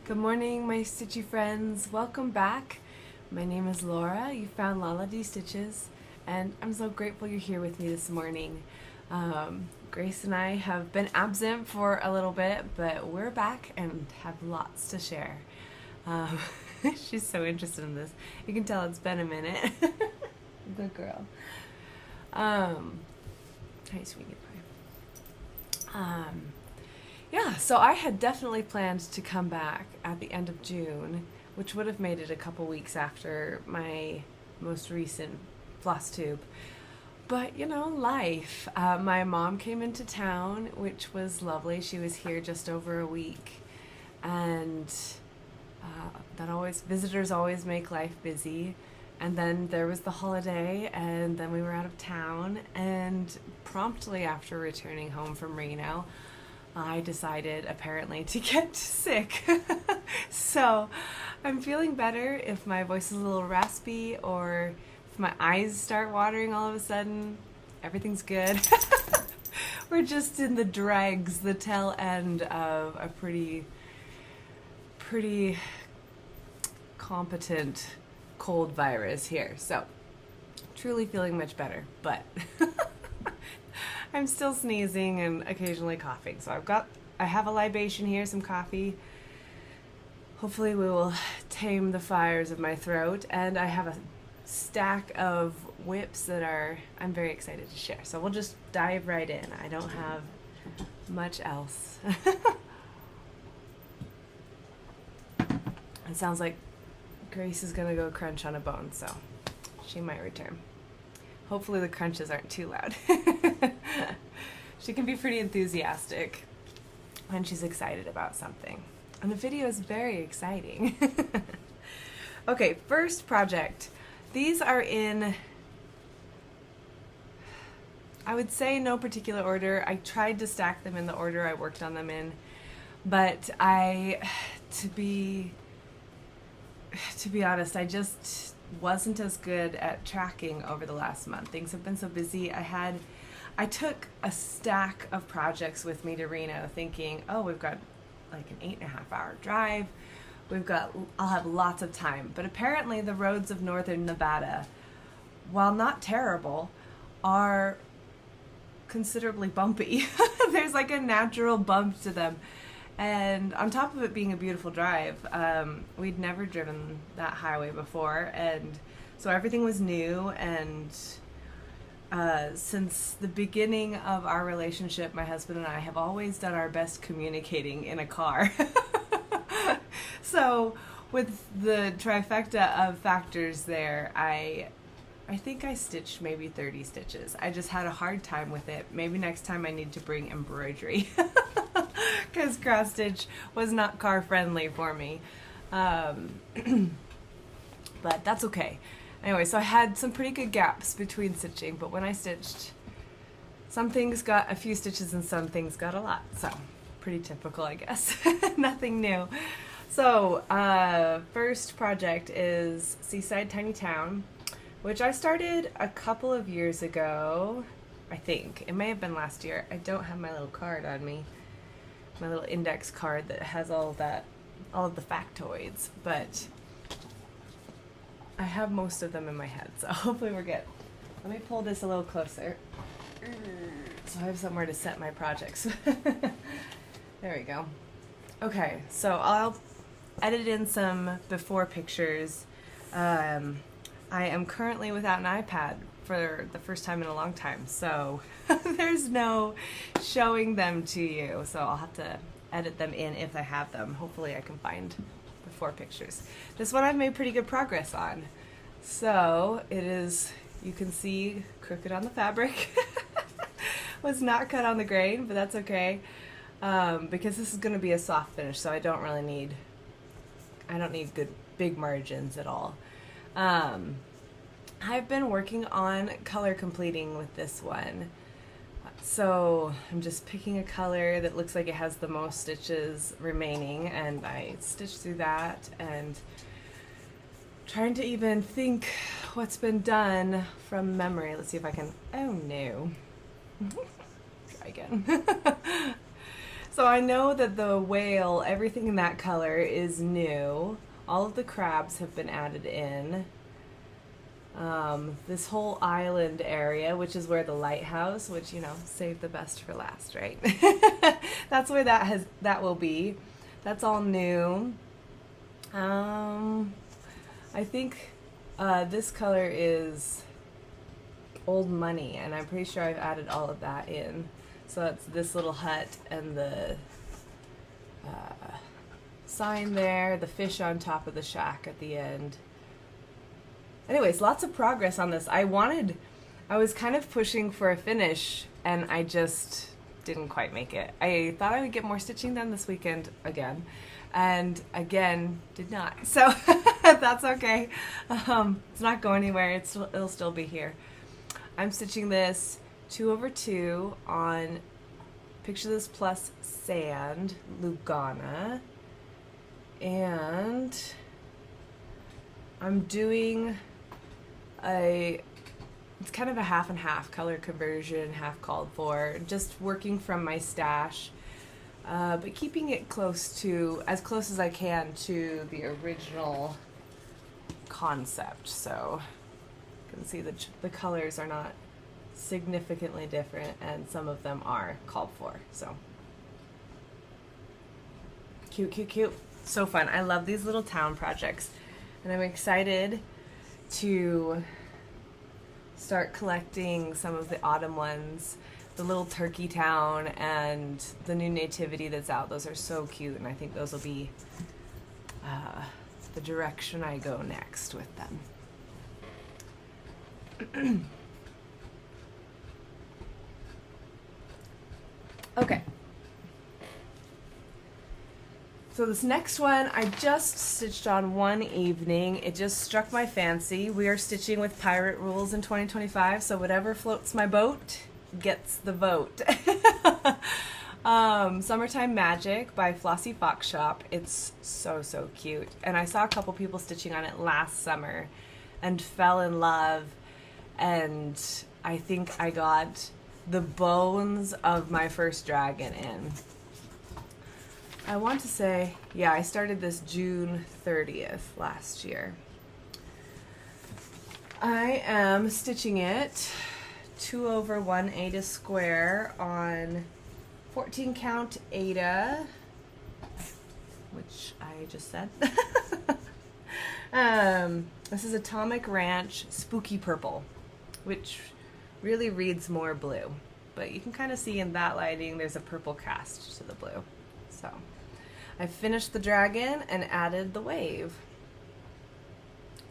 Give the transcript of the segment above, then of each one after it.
Good morning, my stitchy friends. Welcome back. My name is Laura. You found Lala D Stitches, and I'm so grateful you're here with me this morning. Grace and I have been absent for a little bit, but we're back and have lots to share. She's so interested in this. You can tell it's been a minute. Good girl. Hi, sweetie pie. Yeah, so I had definitely planned to come back at the end of June, which would have made it a couple weeks after my most recent Flosstube. But, you know, life. My mom came into town, which was lovely. She was here just over a week. And visitors always make life busy. And then there was the holiday, and then we were out of town. And promptly after returning home from Reno, I decided apparently to get sick. So I'm feeling better. If my voice is a little raspy or if my eyes start watering all of a sudden, everything's good. We're just in the dregs, the tail end of a pretty competent cold virus here. So truly feeling much better, but I'm still sneezing and occasionally coughing. So I have a libation here, some coffee. Hopefully we will tame the fires of my throat. And I have a stack of whips that I'm very excited to share. So we'll just dive right in. I don't have much else. It sounds like Grace is gonna go crunch on a bone, so she might return. Hopefully the crunches aren't too loud. She can be pretty enthusiastic when she's excited about something. And the video is very exciting. Okay, first project. These are in, I would say no particular order. I tried to stack them in the order I worked on them in, but to be honest, I just wasn't as good at tracking over the last month. Things have been so busy. I took a stack of projects with me to Reno thinking, oh, we've got like an 8.5-hour drive. I'll have lots of time. But apparently the roads of northern Nevada, while not terrible, are considerably bumpy. There's like a natural bump to them. And on top of it being a beautiful drive, we'd never driven that highway before, and so everything was new. And since the beginning of our relationship, my husband and I have always done our best communicating in a car. So with the trifecta of factors there, I think I stitched maybe 30 stitches. I just had a hard time with it. Maybe next time I need to bring embroidery. Because cross stitch was not car friendly for me. But that's okay. Anyway, so I had some pretty good gaps between stitching, but when I stitched, some things got a few stitches and some things got a lot. So pretty typical, I guess. Nothing new. So first project is Seaside Tiny Town, which I started a couple of years ago, I think. It may have been last year. I don't have my little card on me. My little index card that has all of the factoids, but I have most of them in my head, so hopefully we're good. Let me pull this a little closer so I have somewhere to set my projects. There we go. Okay, so I'll edit in some before pictures. I am currently without an iPad for the first time in a long time, so there's no showing them to you, so I'll have to edit them in if I have them. Hopefully I can find before pictures. This one I've made pretty good progress on. So it is, you can see, crooked on the fabric. Was not cut on the grain, but that's okay, because this is going to be a soft finish, so I don't need good big margins at all. I've been working on color completing with this one. So I'm just picking a color that looks like it has the most stitches remaining, and I stitched through that and trying to even think what's been done from memory. Let's see if I can, oh no. Try again. So I know that the whale, everything in that color is new. All of the crabs have been added in. This whole island area, which is where the lighthouse, which, you know, save the best for last, right? That's where that will be. That's all new. I think this color is Old Money, and I'm pretty sure I've added all of that in. So that's this little hut and the sign there, the fish on top of the shack at the end. Anyways, lots of progress on this. I was kind of pushing for a finish, and I just didn't quite make it. I thought I would get more stitching done this weekend again, and again, did not. So that's okay. It's not going anywhere. It'll still be here. I'm stitching this 2/2 on Picture This Plus Sand, Lugana, and I'm doing it's kind of a half and half, color conversion, half called for, just working from my stash, but keeping it as close as I can to the original concept. So you can see the colors are not significantly different, and some of them are called for. So cute, cute, cute. So fun. I love these little town projects, and I'm excited to start collecting some of the autumn ones, the little turkey town and the new nativity that's out. Those are so cute, and I think those will be the direction I go next with them. Okay. So this next one I just stitched on one evening. It just struck my fancy. We are stitching with Pirate Rules in 2025, so whatever floats my boat gets the vote. Summertime Magic by Flossy Fox Shop. It's so, so cute. And I saw a couple people stitching on it last summer and fell in love, and I think I got the bones of my first dragon in. I want to say, yeah, I started this June 30th last year. I am stitching it 2/1 Aida square on 14 count Aida, which I just said. This is Atomic Ranch Spooky Purple, which really reads more blue, but you can kind of see in that lighting there's a purple cast to the blue. So I finished the dragon and added the wave,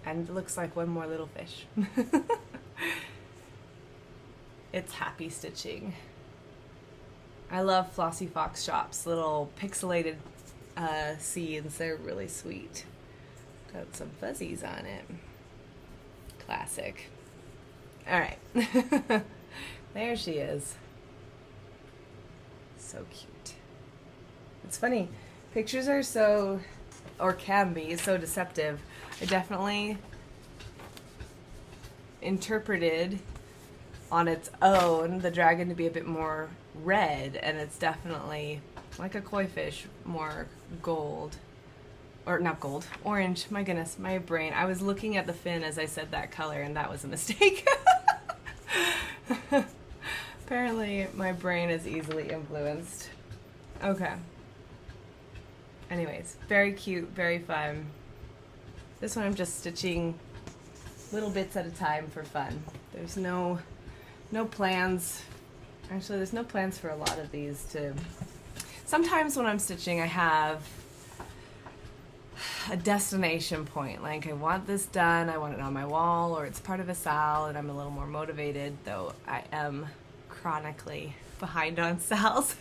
and it looks like one more little fish. It's happy stitching. I love Flossy Fox Shop's little pixelated scenes. They're really sweet. Got some fuzzies on it. Classic. All right. There she is. So cute. It's funny. Pictures are so, or can be, so deceptive. I definitely interpreted on its own the dragon to be a bit more red, and it's definitely like a koi fish, more gold. Or not gold, orange. My goodness, my brain. I was looking at the fin as I said that color, and that was a mistake. Apparently my brain is easily influenced. Okay. Anyways, very cute, very fun. This one I'm just stitching little bits at a time for fun. There's no plans. Actually, there's no plans for a lot of these to... Sometimes when I'm stitching, I have a destination point. Like, I want this done, I want it on my wall, or it's part of a sal, and I'm a little more motivated, though I am chronically behind on sals.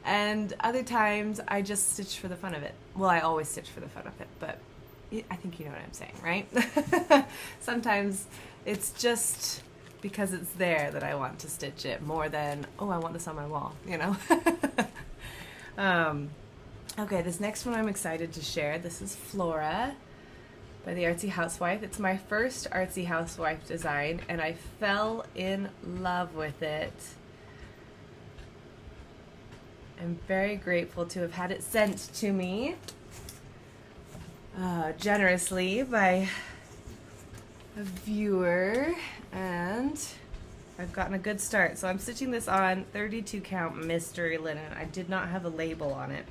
And other times I just stitch for the fun of it. Well, I always stitch for the fun of it, but I think you know what I'm saying, right? Sometimes it's just because it's there that I want to stitch it more than, oh, I want this on my wall, you know? Okay, this next one I'm excited to share. This is Flora by the Artsy Housewife. It's my first Artsy Housewife design, and I fell in love with it I'm very grateful to have had it sent to me generously by a viewer, and I've gotten a good start. So I'm stitching this on 32 count mystery linen. I did not have a label on it.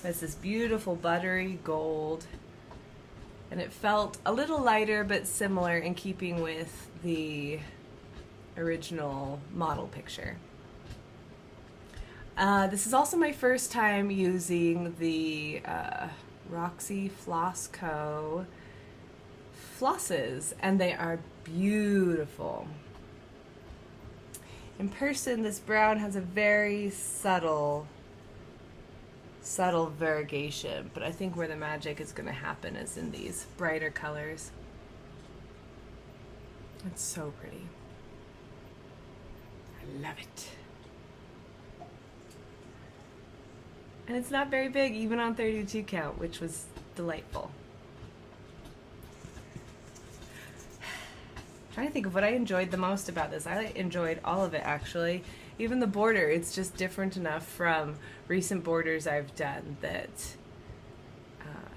It's this beautiful buttery gold, and it felt a little lighter but similar in keeping with the original model picture. This is also my first time using the Roxy Floss Co. flosses, and they are beautiful. In person, this brown has a very subtle variegation, but I think where the magic is going to happen is in these brighter colors. It's so pretty. I love it. And it's not very big, even on 32 count, which was delightful. I'm trying to think of what I enjoyed the most about this. I enjoyed all of it, actually. Even the border, it's just different enough from recent borders I've done that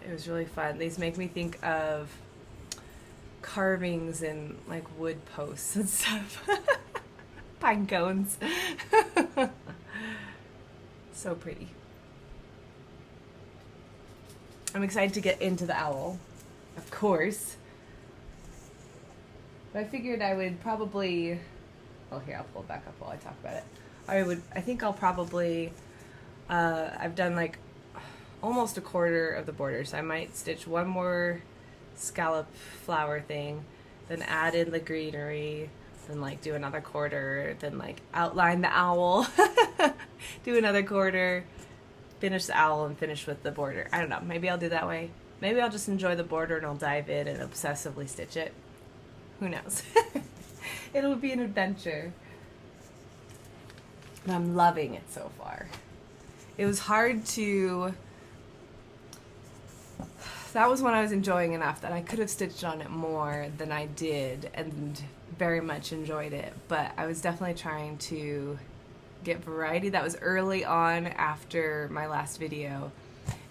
it was really fun. These make me think of carvings in like wood posts and stuff. Pine cones. So pretty. I'm excited to get into the owl, of course. But I figured I would probably, well, here, I'll pull it back up while I talk about it. I think I'll probably, I've done like almost a quarter of the border, so I might stitch one more scallop flower thing, then add in the greenery, then like do another quarter, then like outline the owl, do another quarter, finish the owl, and finish with the border. I don't know, maybe I'll do that way. Maybe I'll just enjoy the border and I'll dive in and obsessively stitch it. Who knows? It'll be an adventure. And I'm loving it so far. It was hard to... That was when I was enjoying enough that I could have stitched on it more than I did and very much enjoyed it. But I was definitely trying to get variety. That was early on after my last video.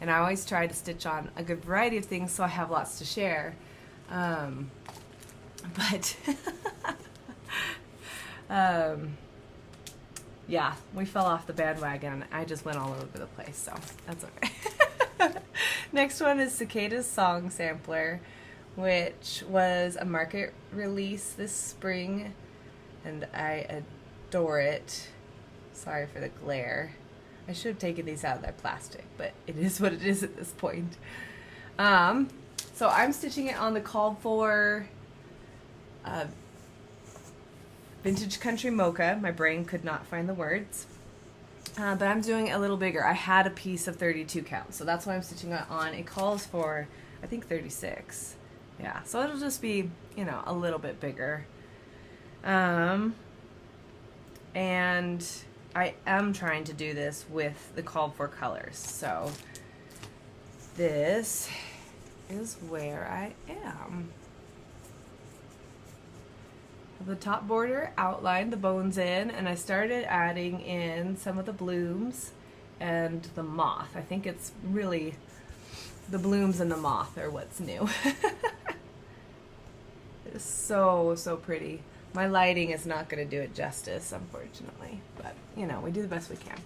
And I always try to stitch on a good variety of things so I have lots to share. But yeah, we fell off the bandwagon. I just went all over the place, so that's okay. Next one is CIcada's Song Sampler, which was a market release this spring, and I adore it. Sorry for the glare. I should have taken these out of their plastic, but it is what it is at this point. So I'm stitching it on the called for Vintage Country Mocha. My brain could not find the words. But I'm doing it a little bigger. I had a piece of 32 count, so that's why I'm stitching it on. It calls for, I think, 36. Yeah, so it'll just be, you know, a little bit bigger. And I am trying to do this with the called for colors. So this is where I am. The top border outlined, the bones in, and I started adding in some of the blooms and the moth. I think it's really the blooms and the moth are what's new. It's so, so pretty. My lighting is not going to do it justice, unfortunately, but you know, we do the best we can.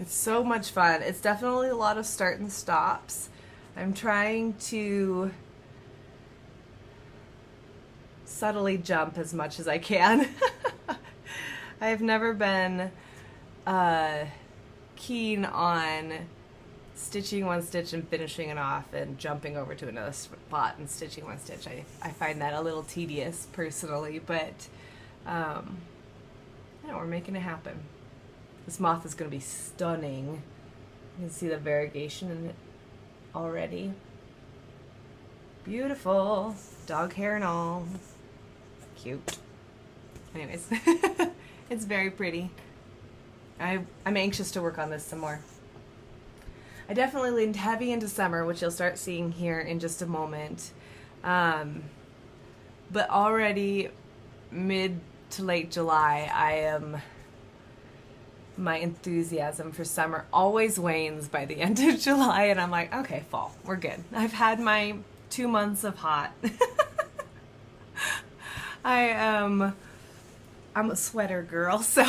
It's so much fun. It's definitely a lot of start and stops. I'm trying to subtly jump as much as I can. I have never been keen on stitching one stitch and finishing it off and jumping over to another spot and stitching one stitch. I find that a little tedious personally, but you know, we're making it happen. This moth is going to be stunning. You can see the variegation in it already. Beautiful. Dog hair and all. Cute. Anyways, it's very pretty. I'm anxious to work on this some more. I definitely leaned heavy into summer, which you'll start seeing here in just a moment. But already to late July, my enthusiasm for summer always wanes by the end of July, and I'm like, okay, fall, we're good. I've had my 2 months of hot. I'm a sweater girl, so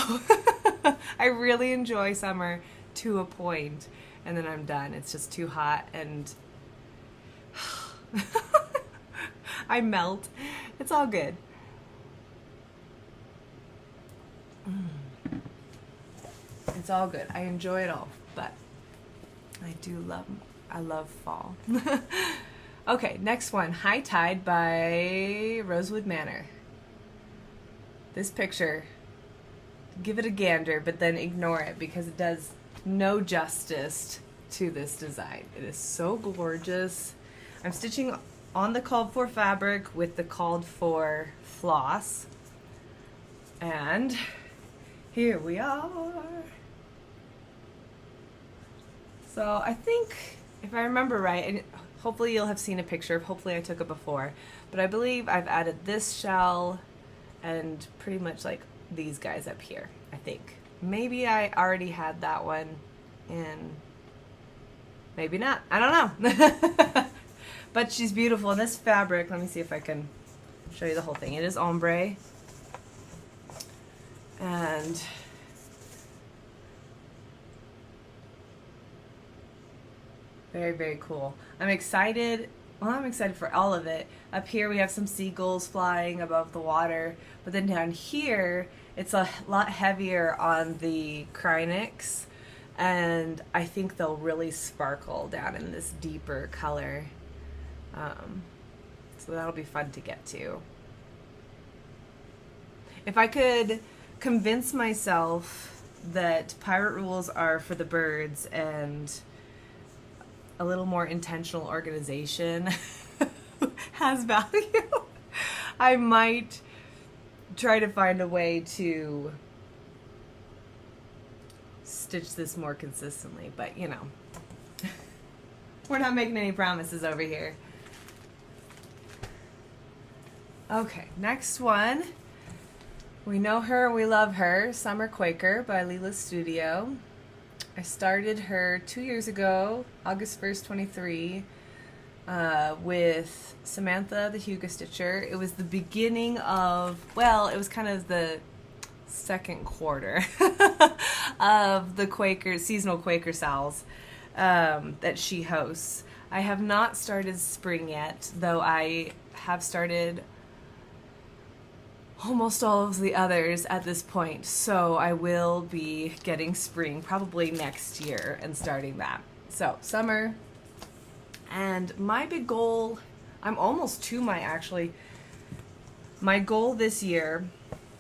I really enjoy summer to a point, and then I'm done. It's just too hot, and I melt. It's all good. It's all good. I enjoy it all, but I love fall. Okay, next one, Hightide by Rosewood Manor. This picture, give it a gander, but then ignore it because it does no justice to this design. It is so gorgeous. I'm stitching on the called for fabric with the called for floss. And here we are. So I think, if I remember right, and hopefully you'll have seen a picture, hopefully I took it before, but I believe I've added this shell and pretty much like these guys up here, I think. Maybe I already had that one in, maybe not, I don't know. But she's beautiful, and this fabric, let me see if I can show you the whole thing. It is ombre, and very, very cool. I'm excited. Well, I'm excited for all of it. Up here we have some seagulls flying above the water, but then down here it's a lot heavier on the Krynics, and I think they'll really sparkle down in this deeper color. So that'll be fun to get to. If I could convince myself that pirate rules are for the birds and a little more intentional organization has value, I might try to find a way to stitch this more consistently, but you know, we're not making any promises over here. Okay, next one. We know her, we love her. Summer Quaker by Lila Studio. I started her 2 years ago, August 1st, 23, with Samantha the Huga Stitcher. It was the beginning of, well, it was kind of the second quarter of the Quaker, seasonal Quaker sales that she hosts. I have not started spring yet, though I have started almost all of the others at this point, so I will be getting spring probably next year and starting that. So summer, and my big goal, I'm almost to my goal this year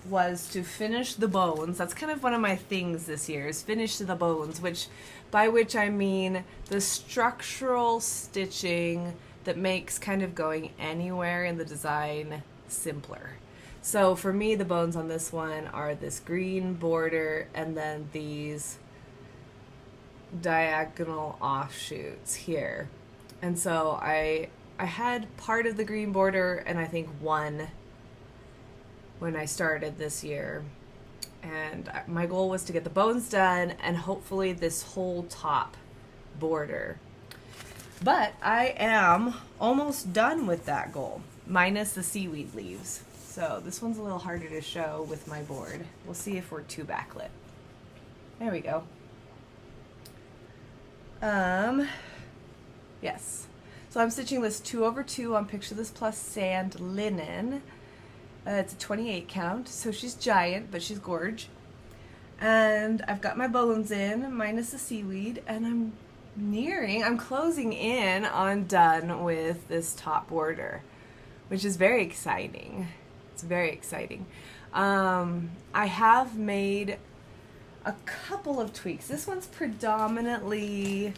was to finish the bones. That's kind of one of my things this year, is finish the bones, by which I mean the structural stitching that makes kind of going anywhere in the design simpler. So for me, the bones on this one are this green border and then these diagonal offshoots here. And so I had part of the green border and I think one when I started this year. And my goal was to get the bones done and hopefully this whole top border. But I am almost done with that goal, minus the seaweed leaves. So this one's a little harder to show with my board. We'll see if we're too backlit. There we go. Yes. So I'm stitching this 2/2 on Picture This Plus Sand linen. It's a 28 count, so she's giant, but she's gorge. And I've got my bones in, minus the seaweed, and I'm closing in on done with this top border, which is very exciting. It's very exciting. I have made a couple of tweaks. This one's predominantly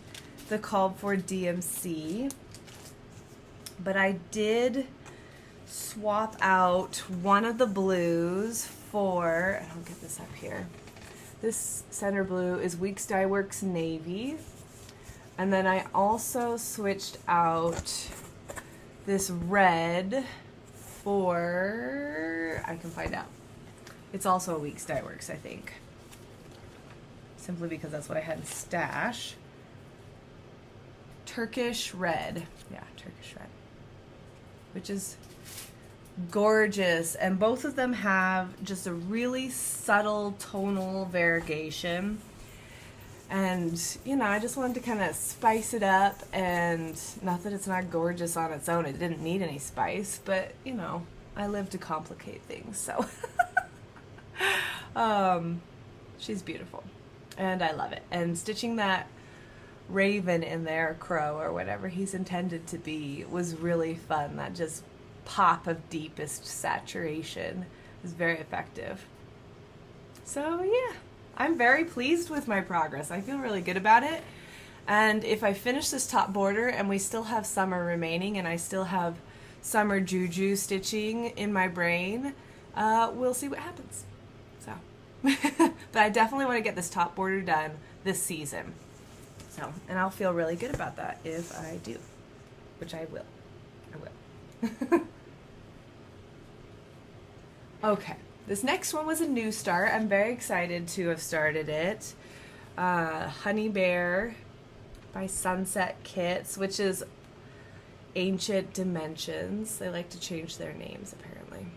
the called for DMC, but I did swap out one of the blues for, I'll get this up here. This center blue is Weeks Dye Works Navy. And then I also switched out this red for, I can find out. It's also a Weeks Dye Works, I think. Simply because that's what I had in stash. Turkish Red. Yeah, Turkish Red. Which is gorgeous. And both of them have just a really subtle tonal variegation. And, you know, I just wanted to kind of spice it up, and not that it's not gorgeous on its own. It didn't need any spice, but, you know, I live to complicate things, so. She's beautiful, and I love it. And stitching that raven in there, crow, or whatever he's intended to be, was really fun. That just pop of deepest saturation was very effective. So, yeah. I'm very pleased with my progress. I feel really good about it. And if I finish this top border and we still have summer remaining and I still have summer juju stitching in my brain, we'll see what happens. So, but I definitely want to get this top border done this season. So, and I'll feel really good about that if I do, which I will. I will. Okay. This next one was a new start. I'm very excited to have started it. Honey Bear by Sunset Kits, which is Ancient Dimensions. They like to change their names, apparently.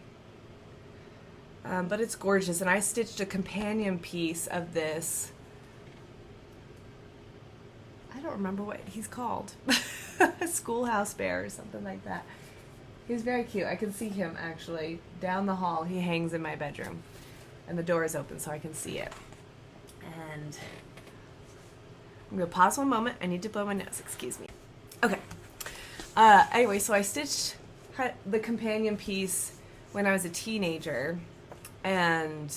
But it's gorgeous, and I stitched a companion piece of this. I don't remember what he's called. Schoolhouse Bear or something like that. He's very cute. I can see him actually down the hall. He hangs in my bedroom, and the door is open so I can see it. And I'm gonna pause one moment. I need to blow my nose. Excuse me. Okay. Anyway, so I stitched the companion piece when I was a teenager, and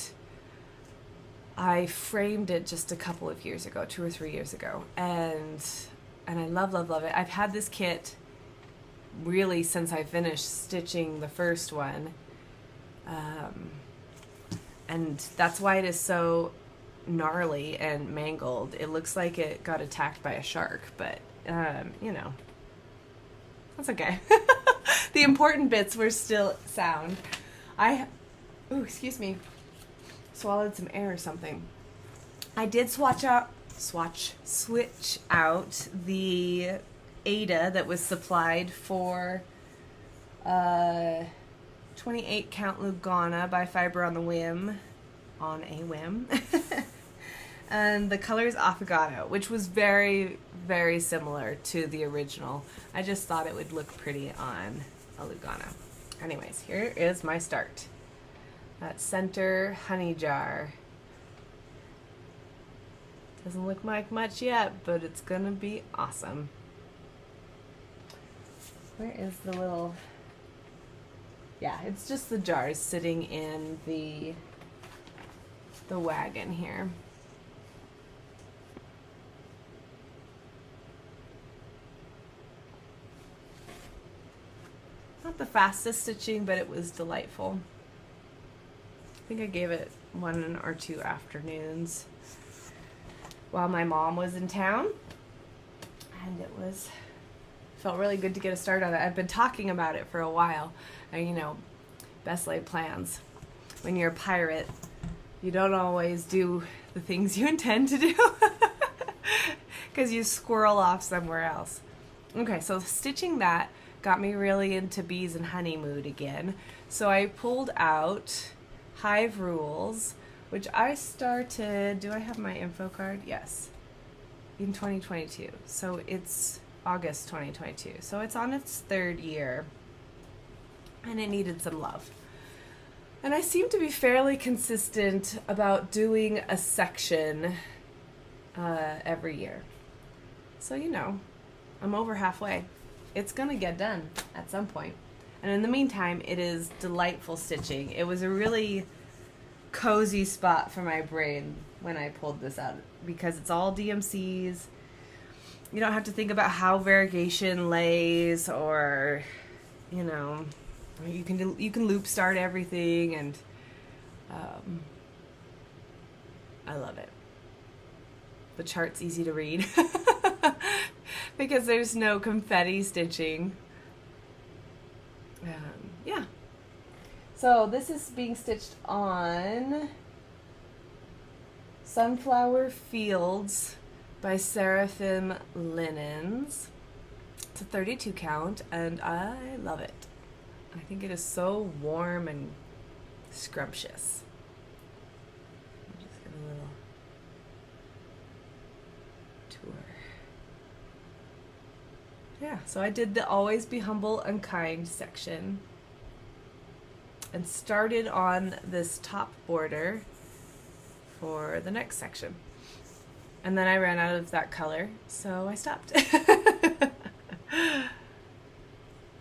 I framed it just a couple of years ago, 2 or 3 years ago, and I love, love, love it. I've had this kit really since I finished stitching the first one, and that's why it is so gnarly and mangled. It looks like it got attacked by a shark, but you know, that's okay. The important bits were still sound. Ooh, excuse me, swallowed some air or something. I did switch out the Ada that was supplied for 28 count Lugana by Fiber on a Whim, and the color is Affogato, which was very, very similar to the original. I just thought it would look pretty on a Lugana. Anyways, here is my start. That center honey jar. Doesn't look like much yet, but it's gonna be awesome. Where is the little... Yeah, it's just the jars sitting in the wagon here. Not the fastest stitching, but it was delightful. I think I gave it 1 or 2 afternoons while my mom was in town, and it felt really good to get a start on it. I've been talking about it for a while, and you know, best laid plans. When you're a pirate, you don't always do the things you intend to do because you squirrel off somewhere else. Okay, so stitching that got me really into bees and honey mood again. So I pulled out Hive Rules, which I started, do I have my info card? Yes, in 2022. So it's August 2022. So it's on its 3rd year, and it needed some love. And I seem to be fairly consistent about doing a section every year. So, you know, I'm over halfway. It's gonna get done at some point. And in the meantime, it is delightful stitching. It was a really cozy spot for my brain when I pulled this out, because it's all DMCs. You don't have to think about how variegation lays, or, you know, you can loop start everything, and I love it. The chart's easy to read because there's no confetti stitching. Yeah. So this is being stitched on Sunflower Fields by Seraphim Linens. It's a 32 count and I love it. I think it is so warm and scrumptious. I'll just give a little tour. Yeah, so I did the Always Be Humble and Kind section and started on this top border for the next section. And then I ran out of that color, so I stopped.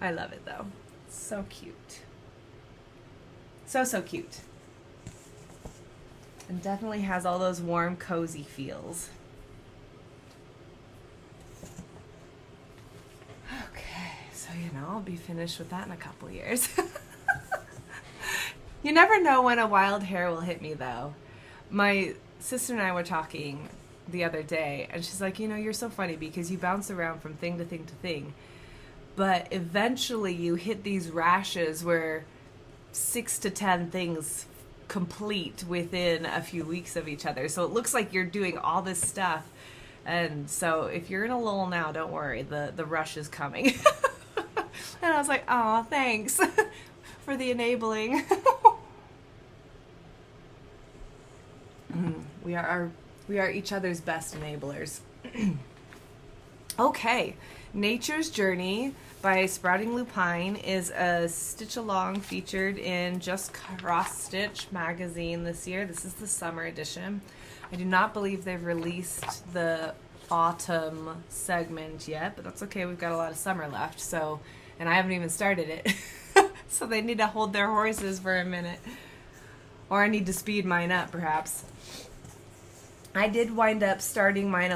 I love it though. It's so cute. So, so cute. And definitely has all those warm, cozy feels. Okay, so I'll be finished with that in a couple years. You never know when a wild hair will hit me though. My sister and I were talking the other day, and she's like, you're so funny because you bounce around from thing to thing to thing, but eventually you hit these rashes where 6 to 10 things complete within a few weeks of each other. So it looks like you're doing all this stuff, and so if you're in a lull now, don't worry, the rush is coming. And I was like, oh, thanks for the enabling. We are each other's best enablers. Okay, Nature's Journey by Sprouting Lupine is a stitch along featured in Just Cross Stitch magazine this year. This is the summer edition. I do not believe they've released the autumn segment yet, but that's okay. We've got a lot of summer left, so, and I haven't even started it. So they need to hold their horses for a minute. Or I need to speed mine up, perhaps. I did wind up starting mine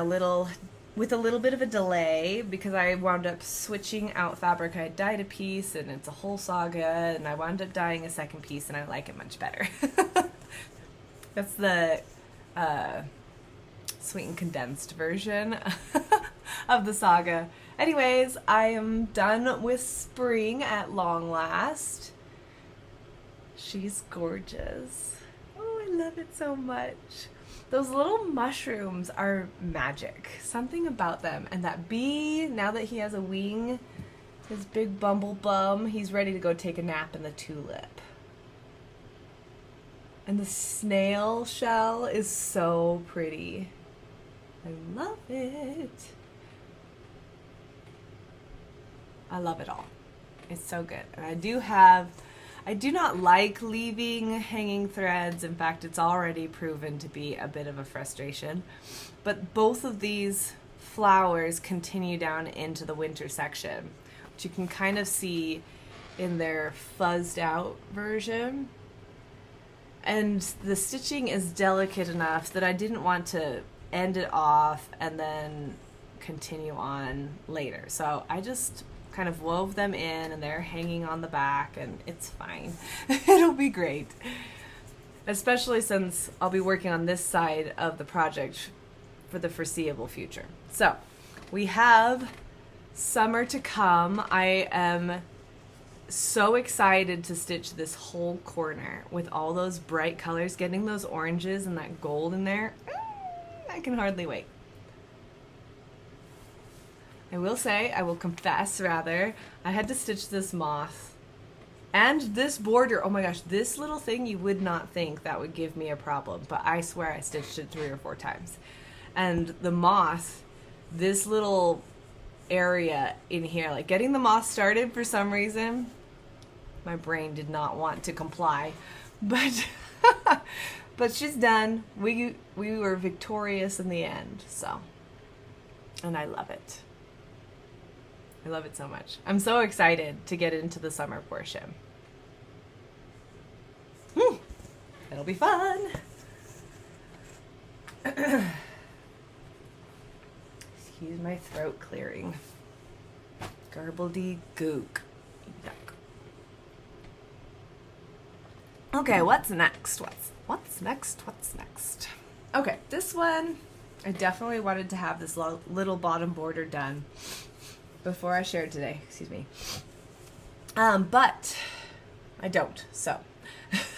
with a little bit of a delay because I wound up switching out fabric. I had dyed a piece and it's a whole saga, and I wound up dyeing a second piece and I like it much better. That's the sweet and condensed version of the saga. Anyways, I am done with spring at long last. She's gorgeous. Oh, I love it so much. Those little mushrooms are magic. Something about them. And that bee, now that he has a wing, his big bumble bum, he's ready to go take a nap in the tulip. And the snail shell is so pretty. I love it. I love it all. It's so good. And I do not like leaving hanging threads. In fact, it's already proven to be a bit of a frustration. But both of these flowers continue down into the winter section, which you can kind of see in their fuzzed out version. And the stitching is delicate enough that I didn't want to end it off and then continue on later. So I just kind of wove them in and they're hanging on the back, and it's fine. It'll be great. Especially since I'll be working on this side of the project for the foreseeable future. So we have summer to come. I am so excited to stitch this whole corner with all those bright colors, getting those oranges and that gold in there. I can hardly wait. I will confess rather, I had to stitch this moth and this border. Oh my gosh, this little thing, you would not think that would give me a problem, but I swear I stitched it 3 or 4 times. And the moth, this little area in here, like getting the moth started, for some reason, my brain did not want to comply, but but she's done. We were victorious in the end, so, and I love it. I love it so much. I'm so excited to get into the summer portion. It'll be fun. Excuse my throat clearing. Garbledy gook. Yuck. Okay, what's next? What's next? Okay, this one, I definitely wanted to have this little bottom border done before I shared today, excuse me. But I don't, so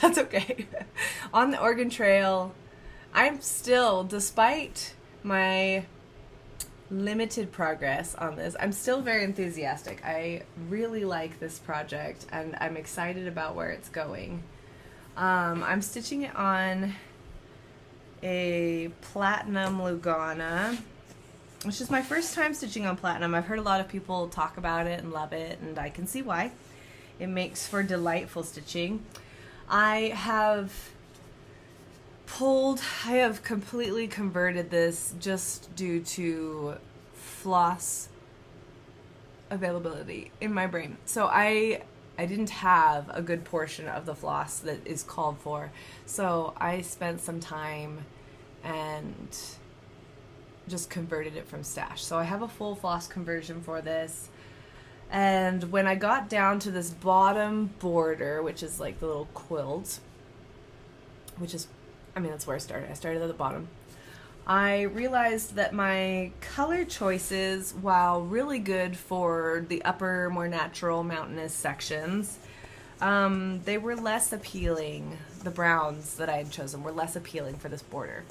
that's okay. On the Oregon Trail, I'm still, despite my limited progress on this, I'm still very enthusiastic. I really like this project and I'm excited about where it's going. I'm stitching it on a platinum Lugana, which is my first time stitching on platinum. I've heard a lot of people talk about it and love it, and I can see why. It makes for delightful stitching. I have completely converted this just due to floss availability in my brain. So I didn't have a good portion of the floss that is called for. So I spent some time and just converted it from stash. So I have a full floss conversion for this. And when I got down to this bottom border, which is like the little quilt, which is, I mean, that's where I started. I started at the bottom. I realized that my color choices, while really good for the upper, more natural mountainous sections, they were less appealing. The browns that I had chosen were less appealing for this border.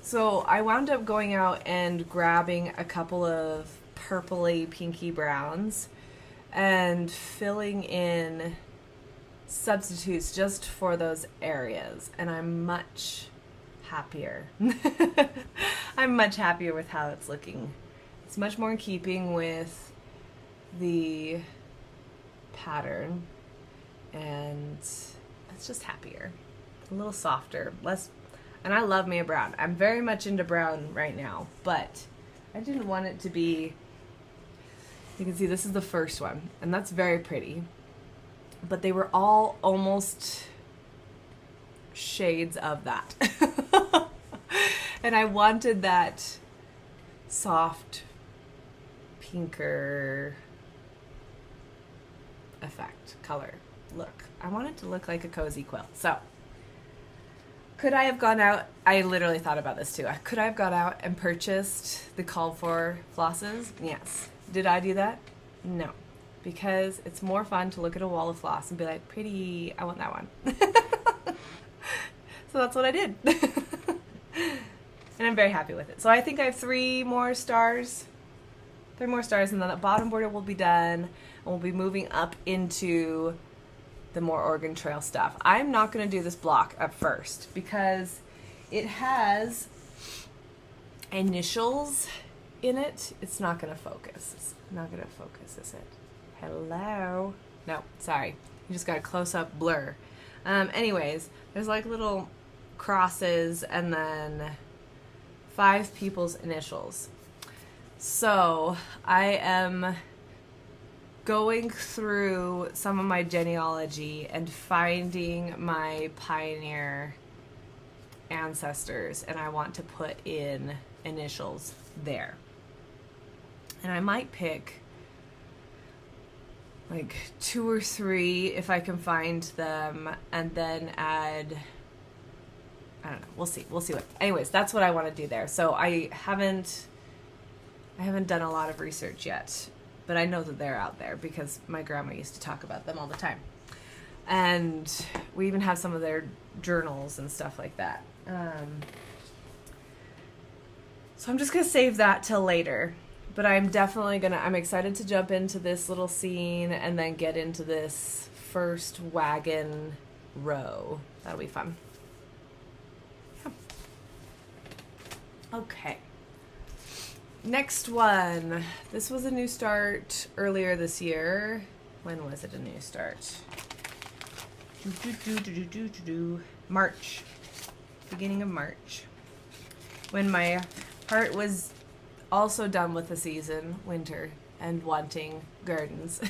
So I wound up going out and grabbing a couple of purpley, pinky browns and filling in substitutes just for those areas. And I'm much happier. I'm much happier with how it's looking. It's much more in keeping with the pattern, and it's just happier, a little softer, less. And I love me a brown. I'm very much into brown right now, but I didn't want it to be, you can see this is the first one, and that's very pretty, but they were all almost shades of that. And I wanted that soft, pinker effect, color, look. I want it to look like a cozy quilt. So, could I have gone out, I literally thought about this too. Could I have gone out and purchased the called for flosses? Yes. Did I do that? No. Because it's more fun to look at a wall of floss and be like, pretty, I want that one. So that's what I did. And I'm very happy with it. So I think I have 3 more stars. 3 more stars, and then the bottom border will be done. And we'll be moving up into the more Oregon Trail stuff. I'm not going to do this block at first because it has initials in it. It's not going to focus. It's not going to focus, is it? Hello? No, sorry. You just got a close-up blur. Anyways, there's like little crosses and then 5 people's initials. So I am going through some of my genealogy and finding my pioneer ancestors, and I want to put in initials there. And I might pick like 2 or 3 if I can find them, and then add, I don't know, we'll see what, anyways, that's what I want to do there. So I haven't done a lot of research yet, but I know that they're out there because my grandma used to talk about them all the time. And we even have some of their journals and stuff like that. So I'm just going to save that till later. But I'm definitely I'm excited to jump into this little scene and then get into this first wagon row. That'll be fun. Yeah. Okay. Next one. This was a new start earlier this year. When was it a new start? March. Beginning of March. When my heart was also done with the season, winter, and wanting gardens.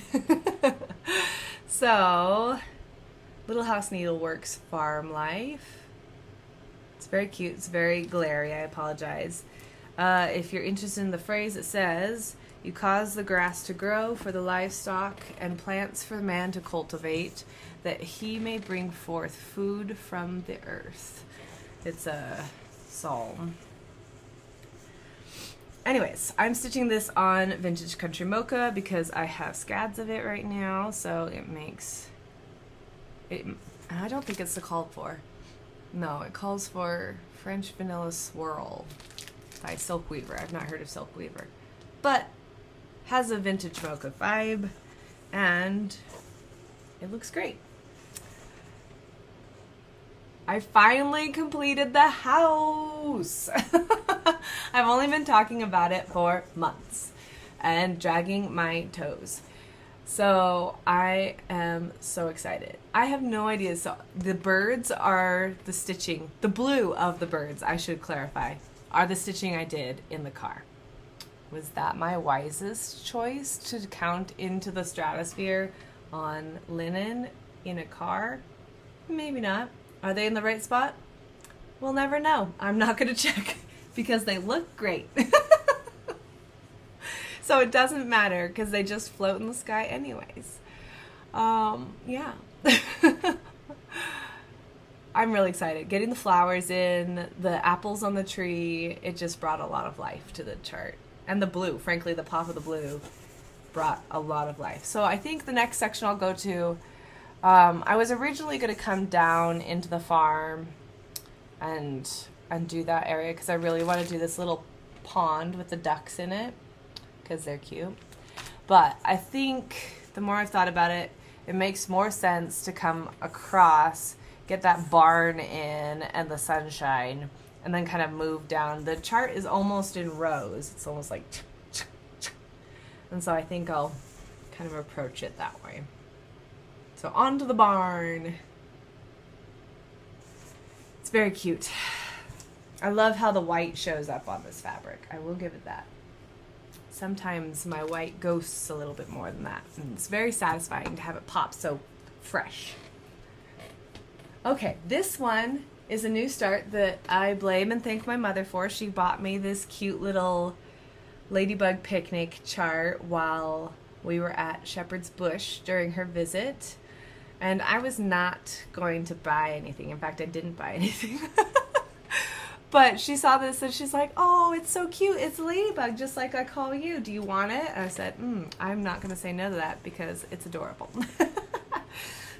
So, Littlehouse Needleworks Farm Life. It's very cute. It's very glary. I apologize. If you're interested in the phrase, it says, "You cause the grass to grow for the livestock and plants for man to cultivate, that he may bring forth food from the earth." It's a psalm. Anyways, I'm stitching this on Vintage Country Mocha because I have scads of it right now, so it makes I don't think it's the called for. No, it calls for French Vanilla Swirl by Silk Weaver. I've not heard of Silk Weaver. But has a vintage mocha vibe, and it looks great. I finally completed the house. I've only been talking about it for months and dragging my toes. So I am so excited. I have no idea. So the birds are the stitching, the blue of the birds, I should clarify, are the stitching I did in the car. Was that my wisest choice to count into the stratosphere on linen in a car? Maybe not. Are they in the right spot? We'll never know. I'm not going to check because they look great. So it doesn't matter because they just float in the sky anyways. Yeah. I'm really excited. Getting the flowers in, the apples on the tree, it just brought a lot of life to the chart. And the blue, frankly, the pop of the blue brought a lot of life. So I think the next section I'll go to, I was originally going to come down into the farm and do that area because I really want to do this little pond with the ducks in it because they're cute. But I think the more I've thought about it, it makes more sense to come across, get that barn in and the sunshine, and then kind of move down. The chart is almost in rows. It's almost like, and so I think I'll kind of approach it that way. So on to the barn. It's very cute. I love how the white shows up on this fabric. I will give it that. Sometimes my white ghosts a little bit more than that. And it's very satisfying to have it pop so fresh. Okay, this one is a new start that I blame and thank my mother for. She bought me this cute little Ladybug picnic chart while we were at Shepherd's Bush during her visit. And I was not going to buy anything. In fact, I didn't buy anything. But she saw this and she's like, oh, it's so cute. It's a ladybug, just like I call you. Do you want it? And I said, I'm not going to say no to that because it's adorable.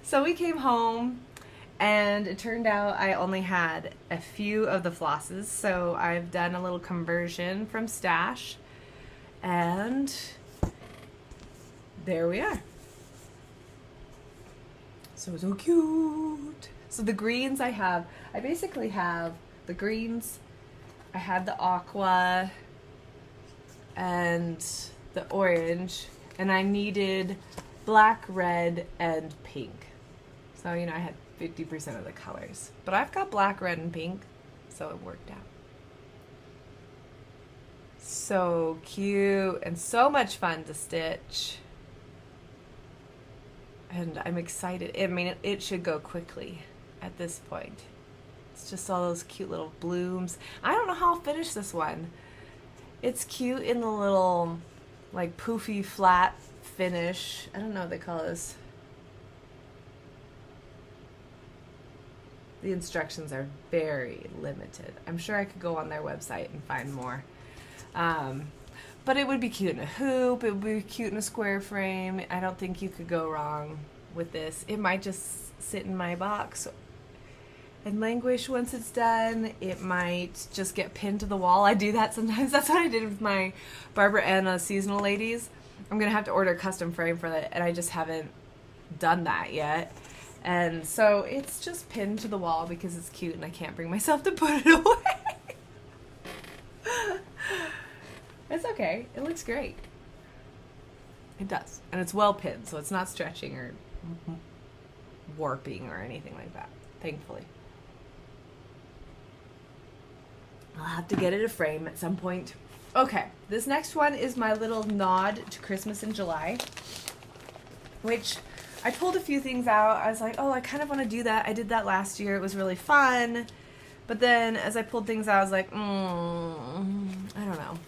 So we came home and it turned out I only had a few of the flosses. So I've done a little conversion from stash. And there we are. So cute. So the greens I basically have the greens, I had the aqua and the orange, and I needed black, red, and pink. So, you know, I had 50% of the colors. But I've got black, red, and pink, so it worked out. So cute and so much fun to stitch. And I'm excited. I mean, it should go quickly at this point. It's just all those cute little blooms. I don't know how I'll finish this one. It's cute in the little, like, poofy flat finish. I don't know what they call this. The instructions are very limited. I'm sure I could go on their website and find more. But it would be cute in a hoop. It would be cute in a square frame. I don't think you could go wrong with this. It might just sit in my box and languish once it's done. It might just get pinned to the wall. I do that sometimes. That's what I did with my Barbara Anna seasonal ladies. I'm going to have to order a custom frame for that, and I just haven't done that yet. And so it's just pinned to the wall because it's cute and I can't bring myself to put it away. It's okay. It looks great. It does. And it's well pinned, so it's not stretching or warping or anything like that, thankfully. I'll have to get it a frame at some point. Okay, this next one is my little nod to Christmas in July, which I pulled a few things out. I was like, oh, I kind of want to do that. I did that last year. It was really fun. But then as I pulled things out, I was like, I don't know.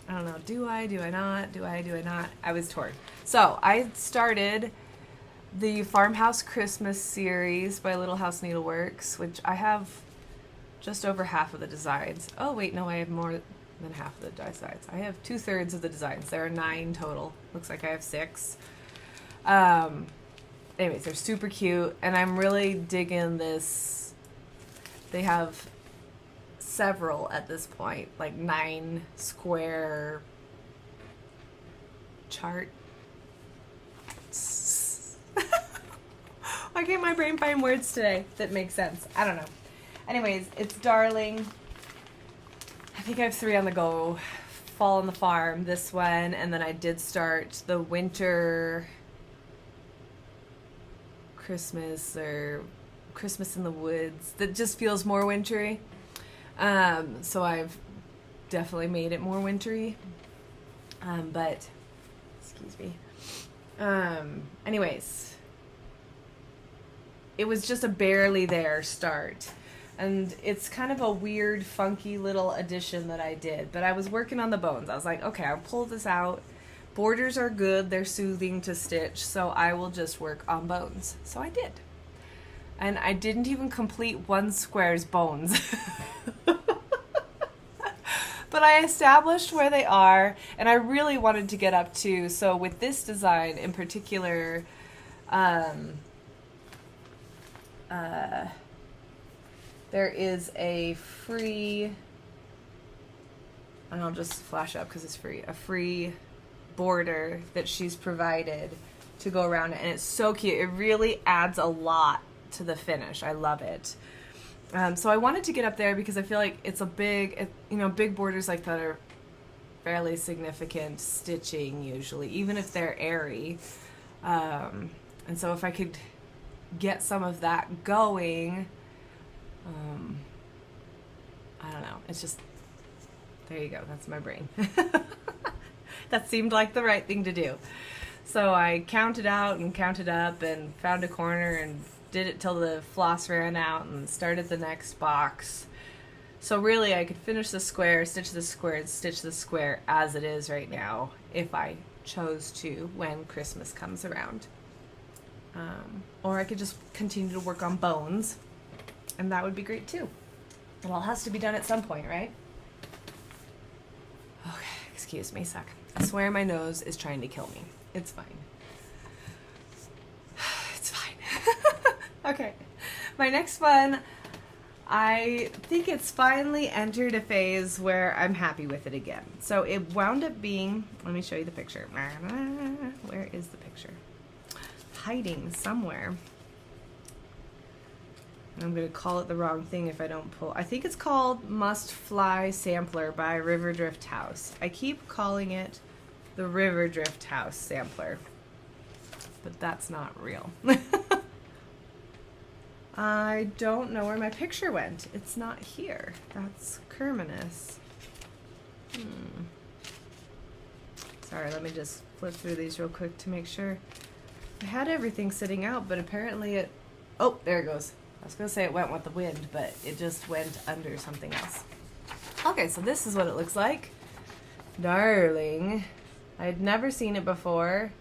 I don't know. Do I? Do I not? Do I? Do I not? I was torn. So I started the Farmhouse Christmas series by Littlehouse Needleworks, which I have just over half of the designs. Oh, wait, no, I have more than half of the designs. I have 2/3 of the designs. There are 9 total. Looks like I have 6. anyways, they're super cute, and I'm really digging this. They have several at this point, like 9 square chart. Why can't my brain find words today that make sense? I don't know. Anyways, it's darling. I think I have 3 on the go. Fall on the Farm, this one, and then I did start the winter Christmas or Christmas in the Woods that just feels more wintry. So I've definitely made it more wintry. But, excuse me. Anyways, it was just a barely there start. And it's kind of a weird, funky little addition that I did. But I was working on the bones. I was like, okay, I'll pull this out. Borders are good. They're soothing to stitch. So I will just work on bones. So I did. And I didn't even complete one square's bones. But I established where they are. And I really wanted to get up to. So with this design in particular, there is a free, and I'll just flash up because it's free, a free border that she's provided to go around it, and it's so cute. It really adds a lot to the finish. I love it. So I wanted to get up there because I feel like it's a big, big borders like that are fairly significant stitching usually, even if they're airy. And so if I could get some of that going, I don't know. It's just, there you go. That's my brain. That seemed like the right thing to do. So I counted out and counted up and found a corner and did it till the floss ran out and started the next box. So really I could finish the square, stitch the square, and stitch the square as it is right now if I chose to when Christmas comes around. Or I could just continue to work on bones, and that would be great too. It all has to be done at some point, right? Okay, excuse me a sec. I swear my nose is trying to kill me. It's fine. It's fine. Okay, my next one, I think it's finally entered a phase where I'm happy with it again. So it wound up being, let me show you the picture. Where is the picture? Hiding somewhere. I'm going to call it the wrong thing if I don't pull. I think it's called Mustfly Sampler by Riverdrift House. I keep calling it the Riverdrift House Sampler, but that's not real. I don't know where my picture went. It's not here. That's Kerminus. Sorry, let me just flip through these real quick to make sure. I had everything sitting out, but apparently it... Oh, there it goes. I was going to say it went with the wind, but it just went under something else. Okay, so this is what it looks like. Darling. I had never seen it before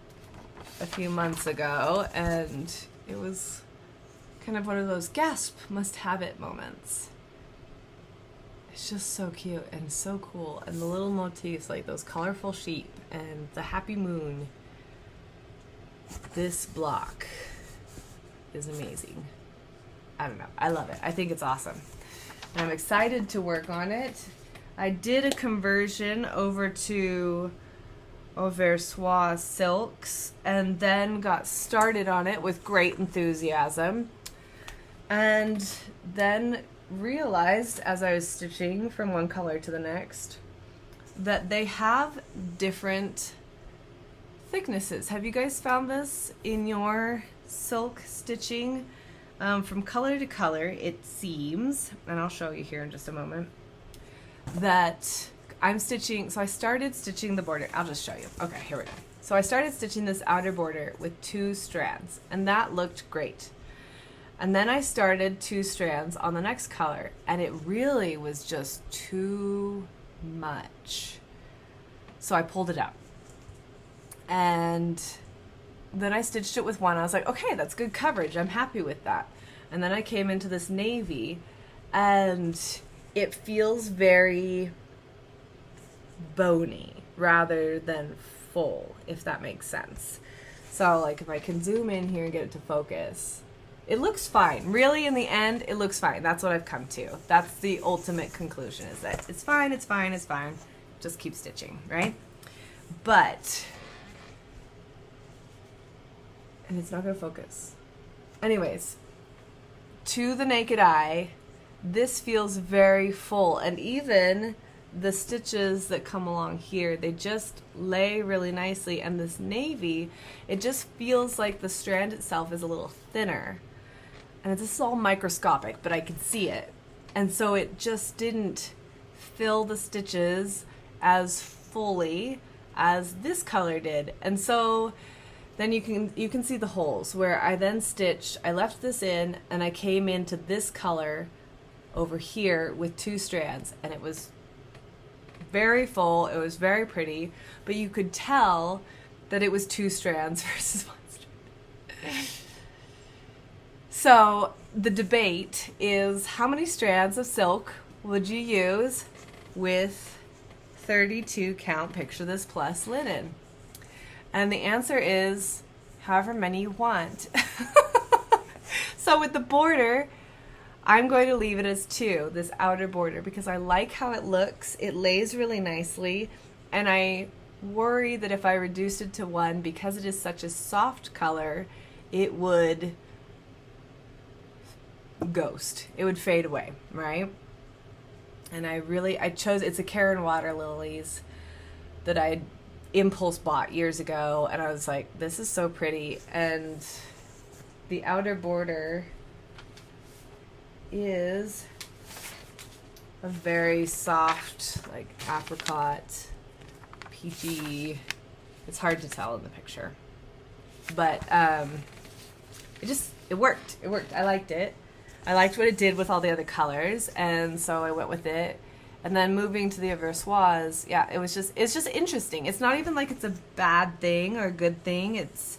a few months ago, and it was kind of one of those gasp, must have it moments. It's just so cute and so cool. And the little motifs, like those colorful sheep and the happy moon. This block is amazing. I don't know. I love it. I think it's awesome. And I'm excited to work on it. I did a conversion over to Oswis Silks and then got started on it with great enthusiasm. And then realized as I was stitching from one color to the next that they have different thicknesses. Have you guys found this in your silk stitching? From color to color, it seems, and I'll show you here in just a moment, that I'm stitching, so I started stitching the border. I'll just show you. Okay, here we go. So I started stitching this outer border with 2 strands, and that looked great. And then I started 2 strands on the next color, and it really was just too much. So I pulled it out. And then I stitched it with 1. I was like, okay, that's good coverage. I'm happy with that. And then I came into this navy, and it feels very bony rather than full, if that makes sense. So like if I can zoom in here and get it to focus, it looks fine. Really, in the end, it looks fine. That's what I've come to. That's the ultimate conclusion, is that it's fine, it's fine, it's fine. Just keep stitching, right? But, and it's not gonna focus. Anyways, to the naked eye, this feels very full, and even the stitches that come along here, they just lay really nicely, and this navy, it just feels like the strand itself is a little thinner. And this is all microscopic, but I can see it. And so it just didn't fill the stitches as fully as this color did. And so then you can see the holes where I then stitched, I left this in, and I came into this color over here with 2 strands, and it was very full, it was very pretty, but you could tell that it was 2 strands versus 1 strand. So the debate is, how many strands of silk would you use with 32 count Picture This Plus linen? And the answer is however many you want. So with the border, I'm going to leave it as 2, this outer border, because I like how it looks. It lays really nicely, and I worry that if I reduced it to 1, because it is such a soft color, it would ghost. It would fade away, right? And I chose, it's a Karen Water Lilies that I impulse bought years ago, and I was like, this is so pretty. And the outer border is a very soft, like apricot, peachy. It's hard to tell in the picture, but it worked. It worked. I liked it. I liked what it did with all the other colors, and so I went with it. And then moving to the Aversoise, yeah, it's just interesting. It's not even like it's a bad thing or a good thing. It's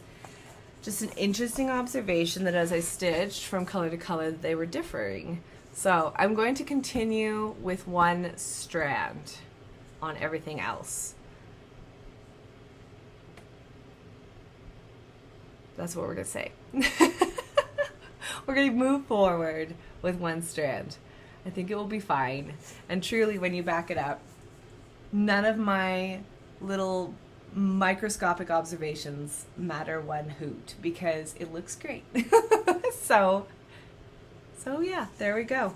just an interesting observation that as I stitched from color to color, they were differing. So I'm going to continue with 1 strand on everything else. That's what we're gonna say. We're gonna move forward with 1 strand. I think it will be fine. And truly, when you back it up, none of my little microscopic observations matter 1 hoot, because it looks great. so yeah, there we go.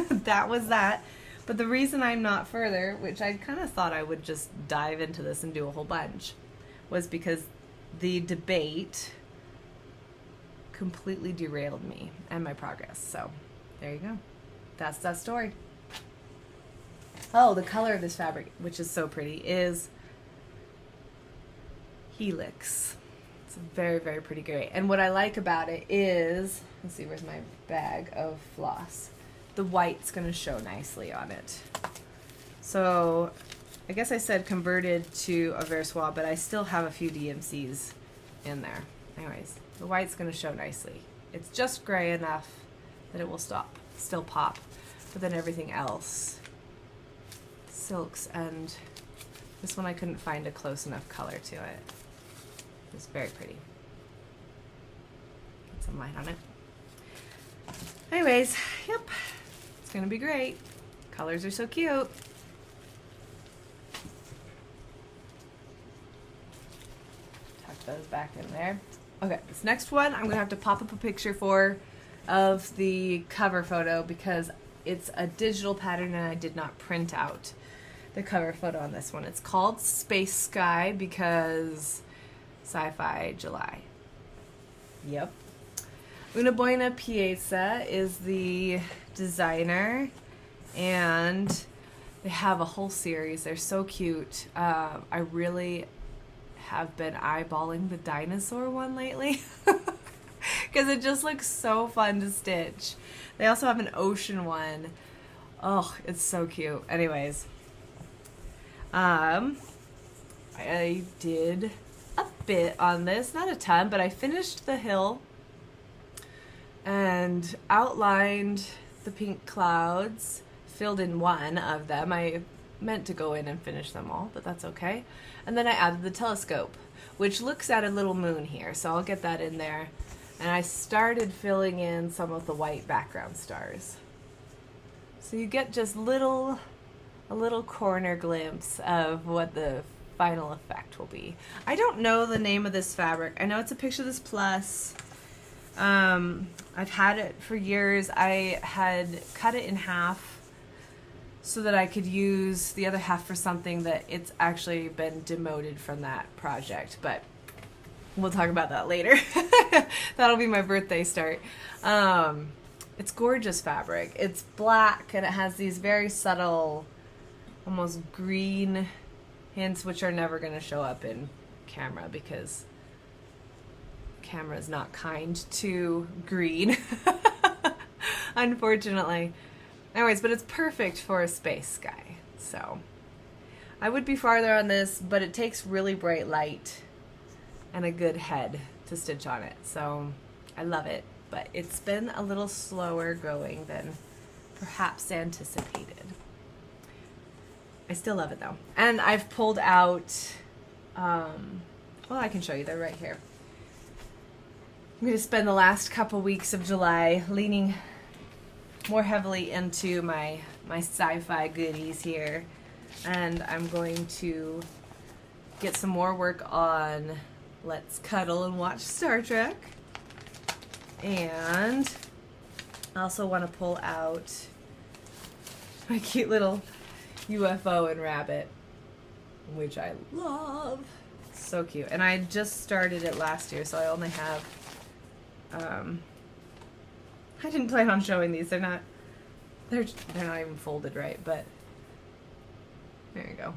That was that. But the reason I'm not further, which I kind of thought I would just dive into this and do a whole bunch, was because the debate completely derailed me and my progress. So there you go. That's that story. Oh, the color of this fabric, which is so pretty, is Helix. It's a very, very pretty gray. And what I like about it is, let's see, where's my bag of floss? The white's going to show nicely on it. So I guess I said converted to a Versois, but I still have a few DMCs in there. Anyways, the white's going to show nicely. It's just gray enough that it will still pop. But then everything else, silks, and this one I couldn't find a close enough color to it. It's very pretty. Get some light on it. Anyways, yep, it's gonna be great. Colors are so cute. Tuck those back in there. Okay, this next one I'm gonna have to pop up a picture of the cover photo, because it's a digital pattern and I did not print out the cover photo on this one. It's called Space Sky because sci-fi July. Yep. Buena Pieza is the designer, and they have a whole series. They're so cute. I really have been eyeballing the dinosaur one lately because it just looks so fun to stitch. They also have an ocean one. Oh, it's so cute. Anyways, I did a bit on this, not a ton, but I finished the hill and outlined the pink clouds, filled in one of them. I meant to go in and finish them all, but that's okay. And then I added the telescope, which looks at a little moon here, so I'll get that in there. And I started filling in some of the white background stars. So you get just a little corner glimpse of what the final effect will be. I don't know the name of this fabric. I know it's a Picture This Plus. I've had it for years. I had cut it in half so that I could use the other half for something that it's actually been demoted from that project, but we'll talk about that later. That'll be my birthday start. It's gorgeous fabric. It's black and it has these very subtle, almost green hints, which are never going to show up in camera because camera is not kind to green, unfortunately. Anyways, but it's perfect for a space sky. So I would be farther on this, but it takes really bright light and a good head to stitch on it. So I love it, but it's been a little slower going than perhaps anticipated. I still love it though. And I've pulled out, well, I can show you, they're right here. I'm going to spend the last couple weeks of July leaning more heavily into my sci-fi goodies here, and I'm going to get some more work on Let's Cuddle and Watch Star Trek, and I also want to pull out my cute little UFO and Rabbit, which I love. So cute. And I just started it last year, so I only have I didn't plan on showing these. They're not even folded right, but there you go.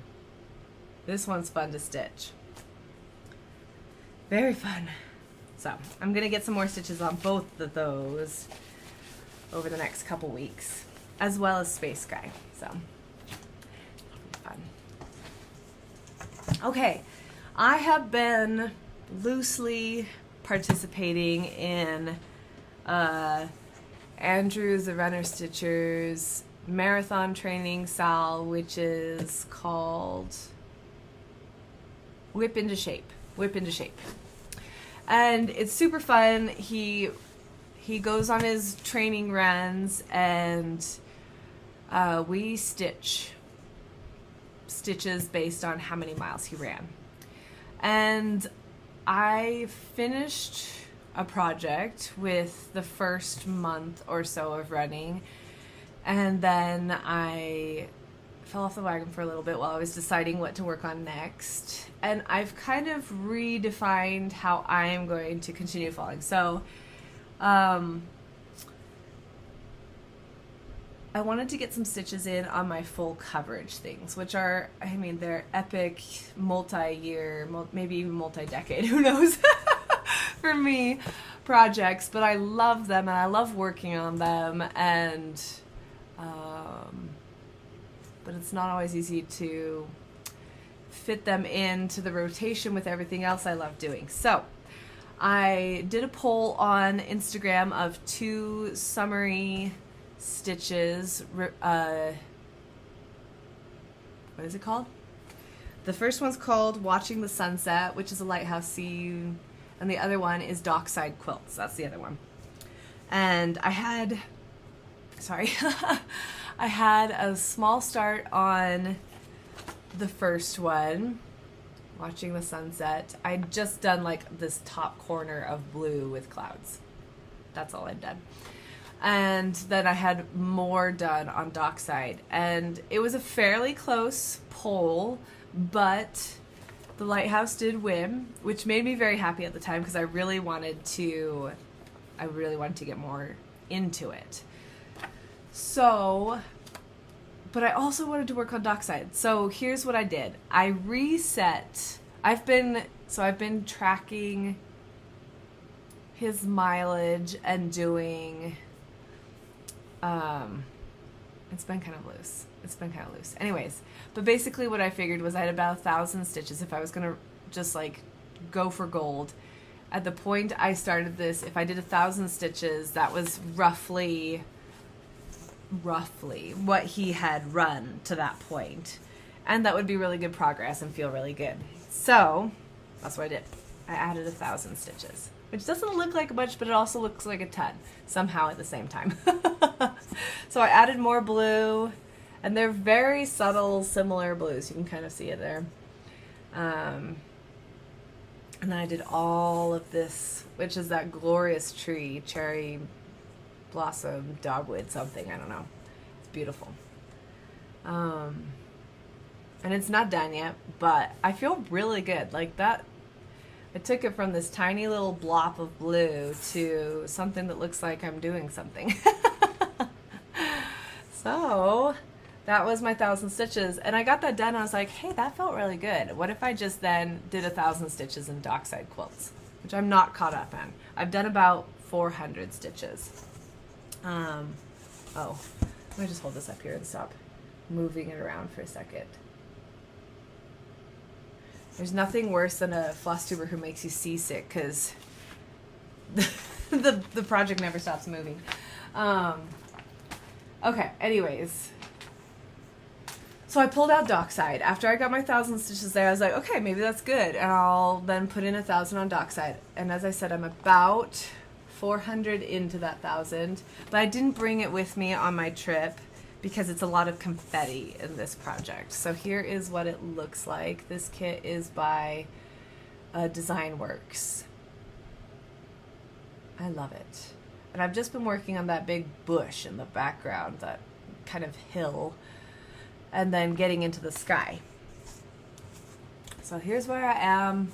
This one's fun to stitch. Very fun. So I'm gonna get some more stitches on both of those over the next couple weeks, as well as Space Sky. So fun. Okay, I have been loosely participating in Andrew the Runner Stitcher's marathon training, Sal, which is called Whip into Shape. Whip into Shape. And it's super fun. He goes on his training runs, and we stitches based on how many miles he ran. And I finished a project with the first month or so of running, and then I fell off the wagon for a little bit while I was deciding what to work on next, and I've kind of redefined how I am going to continue following. So I wanted to get some stitches in on my full coverage things, which are, I mean, they're epic, multi-year, maybe even multi-decade, who knows, for me, projects, but I love them and I love working on them, and but it's not always easy to fit them into the rotation with everything else I love doing. So I did a poll on Instagram of 2 summary stitches. What is it called? The first one's called Watching the Sunset, which is a lighthouse scene, and the other one is Dockside Quilts. That's the other one. And I had I had a small start on the first one, Watching the Sunset. I'd just done like this top corner of blue with clouds. That's all I'd done. And then I had more done on Dockside. And it was a fairly close poll, but the lighthouse did win, which made me very happy at the time because I really wanted to get more into it. So, but I also wanted to work on Dockside. So here's what I did. I reset. I've been tracking his mileage and doing, it's been kind of loose. Anyways, but basically what I figured was I had about 1,000 stitches if I was going to just like go for gold. At the point I started this, if I did 1,000 stitches, that was roughly what he had run to that point. And that would be really good progress and feel really good. So that's what I did. I added 1,000 stitches, which doesn't look like much, but it also looks like a ton somehow at the same time. So I added more blue, and they're very subtle, similar blues. You can kind of see it there. And then I did all of this, which is that glorious tree, cherry blossom, dogwood something, I don't know. It's beautiful. And it's not done yet, but I feel really good. Like that, I took it from this tiny little blob of blue to something that looks like I'm doing something. So that was my 1,000 stitches, and I got that done. I was like, hey, that felt really good. What if I just then did 1,000 stitches in Dockside Quilts, which I'm not caught up in. I've done about 400 stitches. Oh, let me just hold this up here and stop moving it around for a second. There's nothing worse than a Flosstuber who makes you seasick because the project never stops moving. Okay, anyways. So I pulled out Dockside. After I got my 1,000 stitches there, I was like, okay, maybe that's good. And I'll then put in 1,000 on Dockside. And as I said, I'm about 400 into that 1,000. But I didn't bring it with me on my trip because it's a lot of confetti in this project. So here is what it looks like. This kit is by Designworks. I love it. And I've just been working on that big bush in the background, that kind of hill, and then getting into the sky. So here's where I am,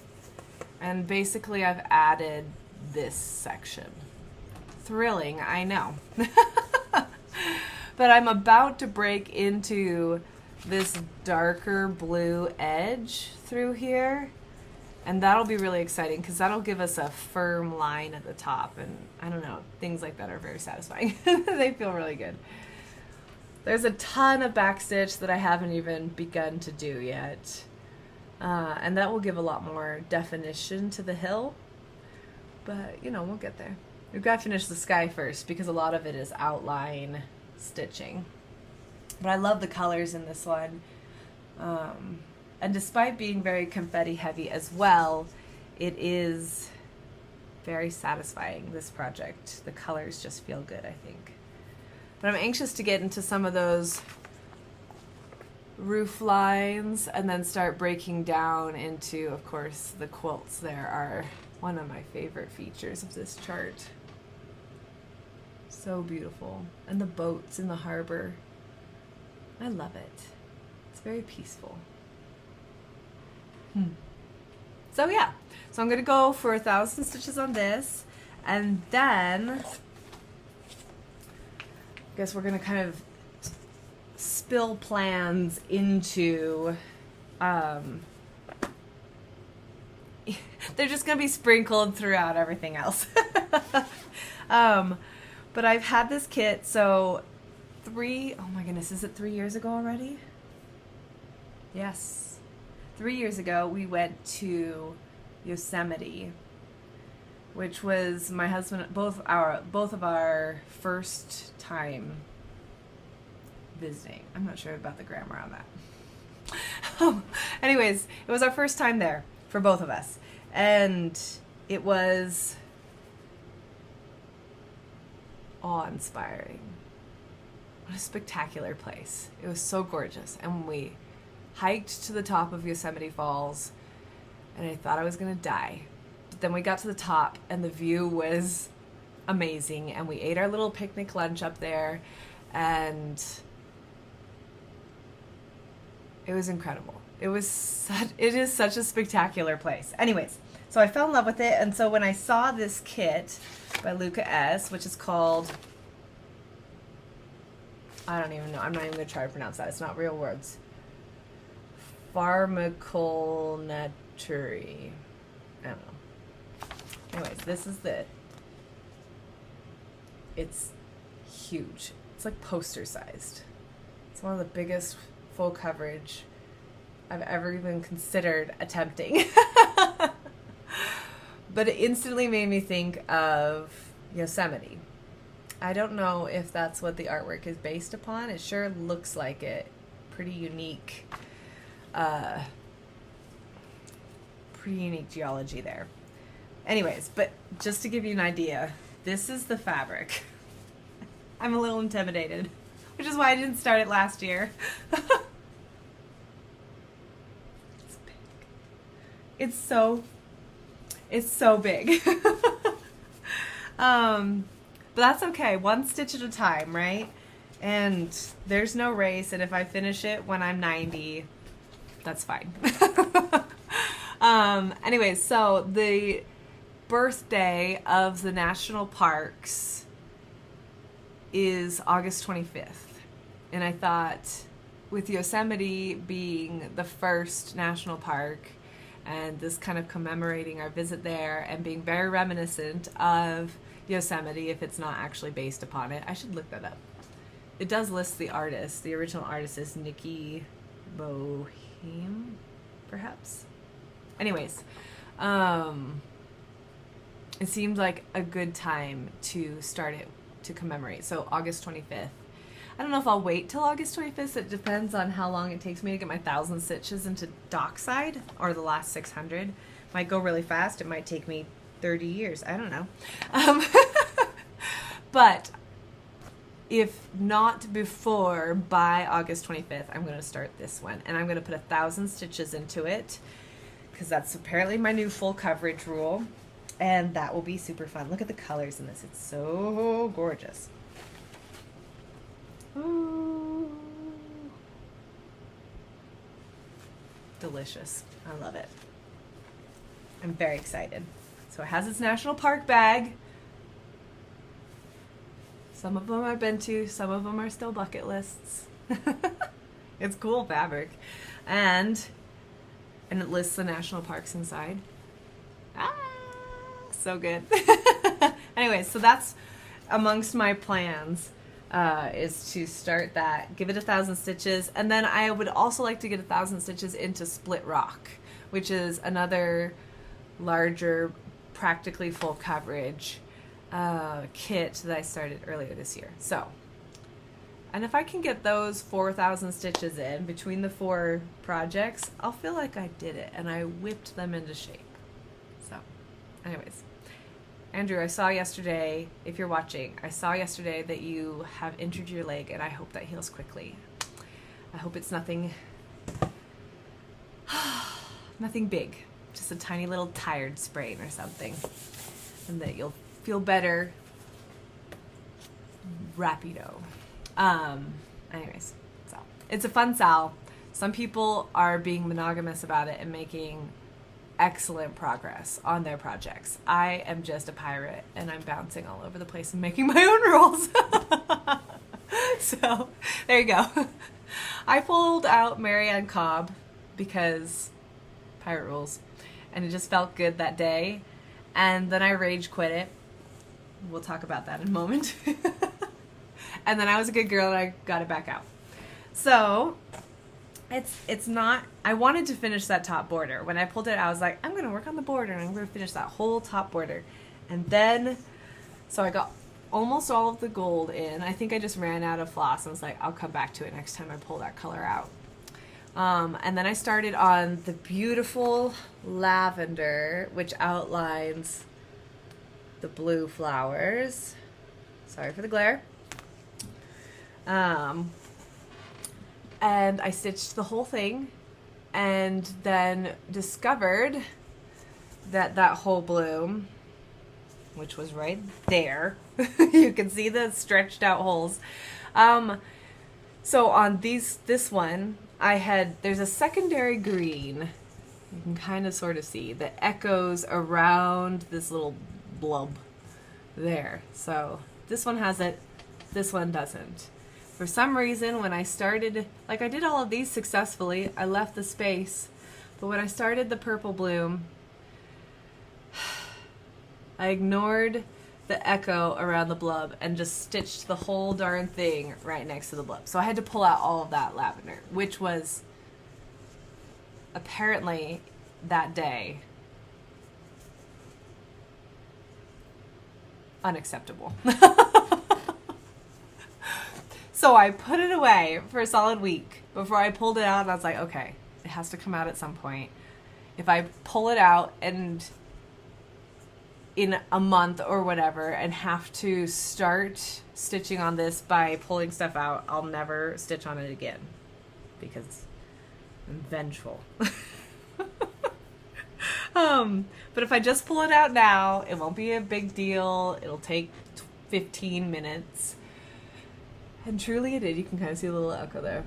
and basically I've added this section. Thrilling, I know. But I'm about to break into this darker blue edge through here, and that'll be really exciting because that'll give us a firm line at the top, and I don't know, things like that are very satisfying. They feel really good. There's a ton of backstitch that I haven't even begun to do yet, and that will give a lot more definition to the hill, but you know, we'll get there. We've got to finish the sky first because a lot of it is outline stitching, but I love the colors in this one. And despite being very confetti heavy as well, it is very satisfying, this project. The colors just feel good, I think. But I'm anxious to get into some of those roof lines and then start breaking down into, of course, the quilts. There are one of my favorite features of this chart. So beautiful. And the boats in the harbor. I love it. It's very peaceful. So yeah, so I'm gonna go for 1,000 stitches on this, and then I guess we're gonna kind of spill plans into they're just gonna be sprinkled throughout everything else. But I've had this kit, so oh my goodness, is it 3 years ago already? Yes. 3 years ago, we went to Yosemite, which was my husband, both of our first time visiting. I'm not sure about the grammar on that. Anyways, it was our first time there for both of us, and it was awe-inspiring. What a spectacular place. It was so gorgeous, and we hiked to the top of Yosemite Falls, and I thought I was gonna die. But then we got to the top, and the view was amazing, and we ate our little picnic lunch up there, and it was incredible. It is such a spectacular place. Anyways, so I fell in love with it, and so when I saw this kit by Luca S., which is called, I don't even know, I'm not even gonna try to pronounce that, it's not real words. Pharmacal Naturi. I don't know. Anyways, this is it's huge. It's like poster sized. It's one of the biggest full coverage I've ever even considered attempting. But it instantly made me think of Yosemite. I don't know if that's what the artwork is based upon. It sure looks like it. Pretty unique. Pretty unique geology there. Anyways, but just to give you an idea, this is the fabric. I'm a little intimidated, which is why I didn't start it last year. It's big. It's so big. But that's okay. One stitch at a time, right? And there's no race, and if I finish it when I'm 90, that's fine. Anyways, so the birthday of the national parks is August 25th. And I thought, with Yosemite being the first national park, and this kind of commemorating our visit there and being very reminiscent of Yosemite, if it's not actually based upon it. I should look that up. It does list the artist. The original artist is Nikki Bohem, perhaps. Anyways, it seemed like a good time to start it to commemorate. So August 25th. I don't know if I'll wait till August 25th. It depends on how long it takes me to get my 1,000 stitches into Dockside, or the last 600. Might go really fast. It might take me 30 years. I don't know. But if not before, by August 25th, I'm going to start this one. And I'm going to put 1,000 stitches into it, because that's apparently my new full coverage rule. And that will be super fun. Look at the colors in this. It's so gorgeous. Ooh. Delicious. I love it. I'm very excited. So it has its national park bag. Some of them I've been to, some of them are still bucket lists. It's cool fabric. And it lists the national parks inside. Ah, so good. Anyways, so that's amongst my plans. Is to start that, give it 1,000 stitches, and then I would also like to get 1,000 stitches into Split Rock, which is another larger, practically full coverage kit that I started earlier this year. So, and if I can get those 4,000 stitches in between the 4 projects, I'll feel like I did it and I whipped them into shape. So, anyways. Andrew, I saw yesterday, if you're watching, I saw yesterday that you have injured your leg, and I hope that heals quickly. I hope it's nothing big, just a tiny little tired sprain or something, and that you'll feel better rapido. Anyways, so it's a fun sal. Some people are being monogamous about it and making excellent progress on their projects. I am just a pirate and I'm bouncing all over the place and making my own rules. So there you go. I pulled out Marianne Cobb because pirate rules, and it just felt good that day, and then I rage quit it. We'll talk about that in a moment. And then I was a good girl and I got it back out. So it's not, I wanted to finish that top border. When I pulled it out, I was like, I'm going to work on the border and I'm going to finish that whole top border. And then, so I got almost all of the gold in. I think I just ran out of floss and was like, I'll come back to it next time I pull that color out. And then I started on the beautiful lavender, which outlines the blue flowers. Sorry for the glare. And I stitched the whole thing, and then discovered that that whole bloom, which was right there, you can see the stretched out holes. So on this one, there's a secondary green, you can kind of sort of see, that echoes around this little blub there. So this one has it, this one doesn't. For some reason, when I started, like I did all of these successfully, I left the space, but when I started the purple bloom, I ignored the echo around the blub and just stitched the whole darn thing right next to the blub. So I had to pull out all of that lavender, which was apparently that day unacceptable. So I put it away for a solid week before I pulled it out, and I was like, okay, it It has to come out at some point. If I pull it out and in a month or whatever and have to start stitching on this by pulling stuff out, I'll never stitch on it again because I'm vengeful. But if I just pull it out now, it won't be a big deal. It'll take 15 minutes. And truly it did. You can kind of see a little echo there.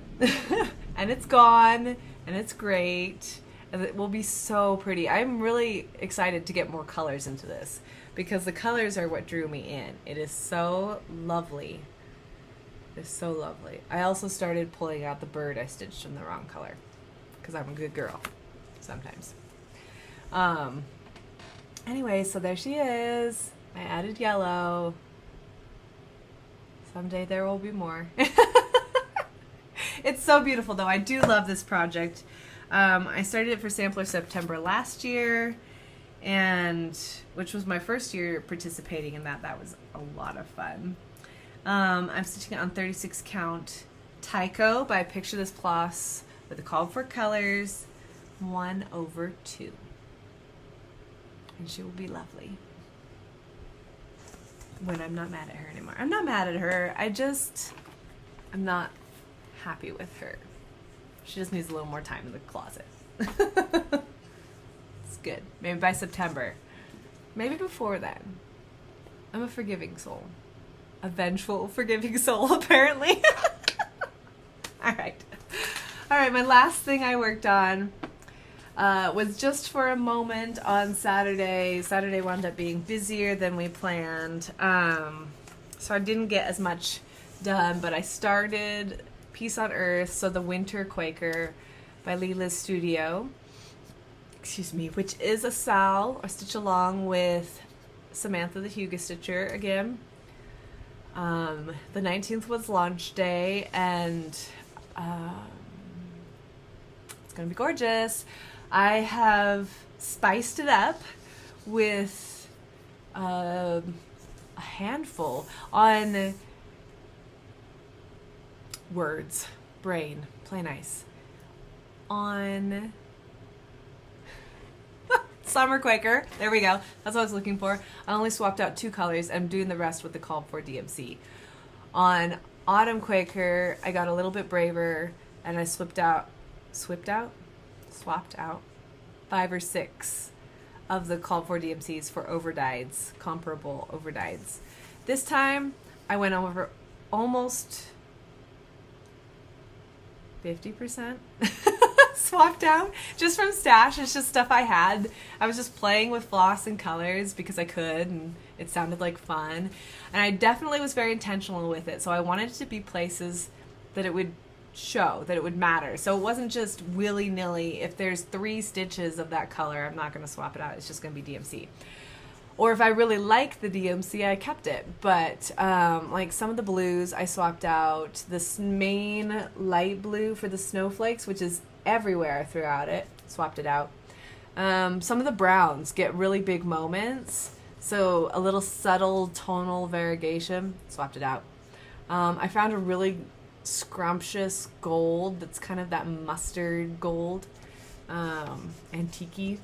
And it's gone, and it's great, and it will be so pretty. I'm really excited to get more colors into this because the colors are what drew me in. It is so lovely. It's so lovely. I also started pulling out the bird I stitched in the wrong color because I'm a good girl sometimes. Anyway, so there she is. I added yellow. Someday there will be more. It's so beautiful though. I do love this project. I started it for Sampler September last year, and which was my first year participating in that. That was a lot of fun. I'm stitching it on 36 count Tyco by Picture This Floss with the called for colors 1/2. And she will be lovely when I'm not mad at her anymore. I'm not mad at her. I'm not happy with her. She just needs a little more time in the closet. It's good. Maybe by September. Maybe before then. I'm a forgiving soul. A vengeful, forgiving soul, apparently. All right. All right, my last thing I worked on was just for a moment on Saturday. Saturday wound up being busier than we planned. So I didn't get as much done, but I started Peace on Earth, so the Winter Quaker by Lila's Studio. Excuse me, which is a stitch along with Samantha the Huga Stitcher again. The 19th was launch day, and it's gonna be gorgeous. I have spiced it up with a handful on words, brain, play nice, on Summer Quaker. There we go. That's what I was looking for. I only swapped out 2 colors. I'm doing the rest with the called for DMC. On Autumn Quaker, I got a little bit braver, and I swapped out 5 or 6 of the called for DMCs for overdyes, comparable overdyes. This time, I went over almost 50% swapped out just from stash. It's just stuff I had. I was just playing with floss and colors because I could, and it sounded like fun. And I definitely was very intentional with it. So I wanted it to be places that it would show, that it would matter. So it wasn't just willy-nilly. If there's 3 stitches of that color, I'm not going to swap it out. It's just going to be DMC. Or if I really like the DMC, I kept it. But like some of the blues, I swapped out this main light blue for the snowflakes, which is everywhere throughout it. Swapped it out. Some of the browns get really big moments, so a little subtle tonal variegation. Swapped it out. I found a really scrumptious gold that's kind of that mustard gold, antique-y.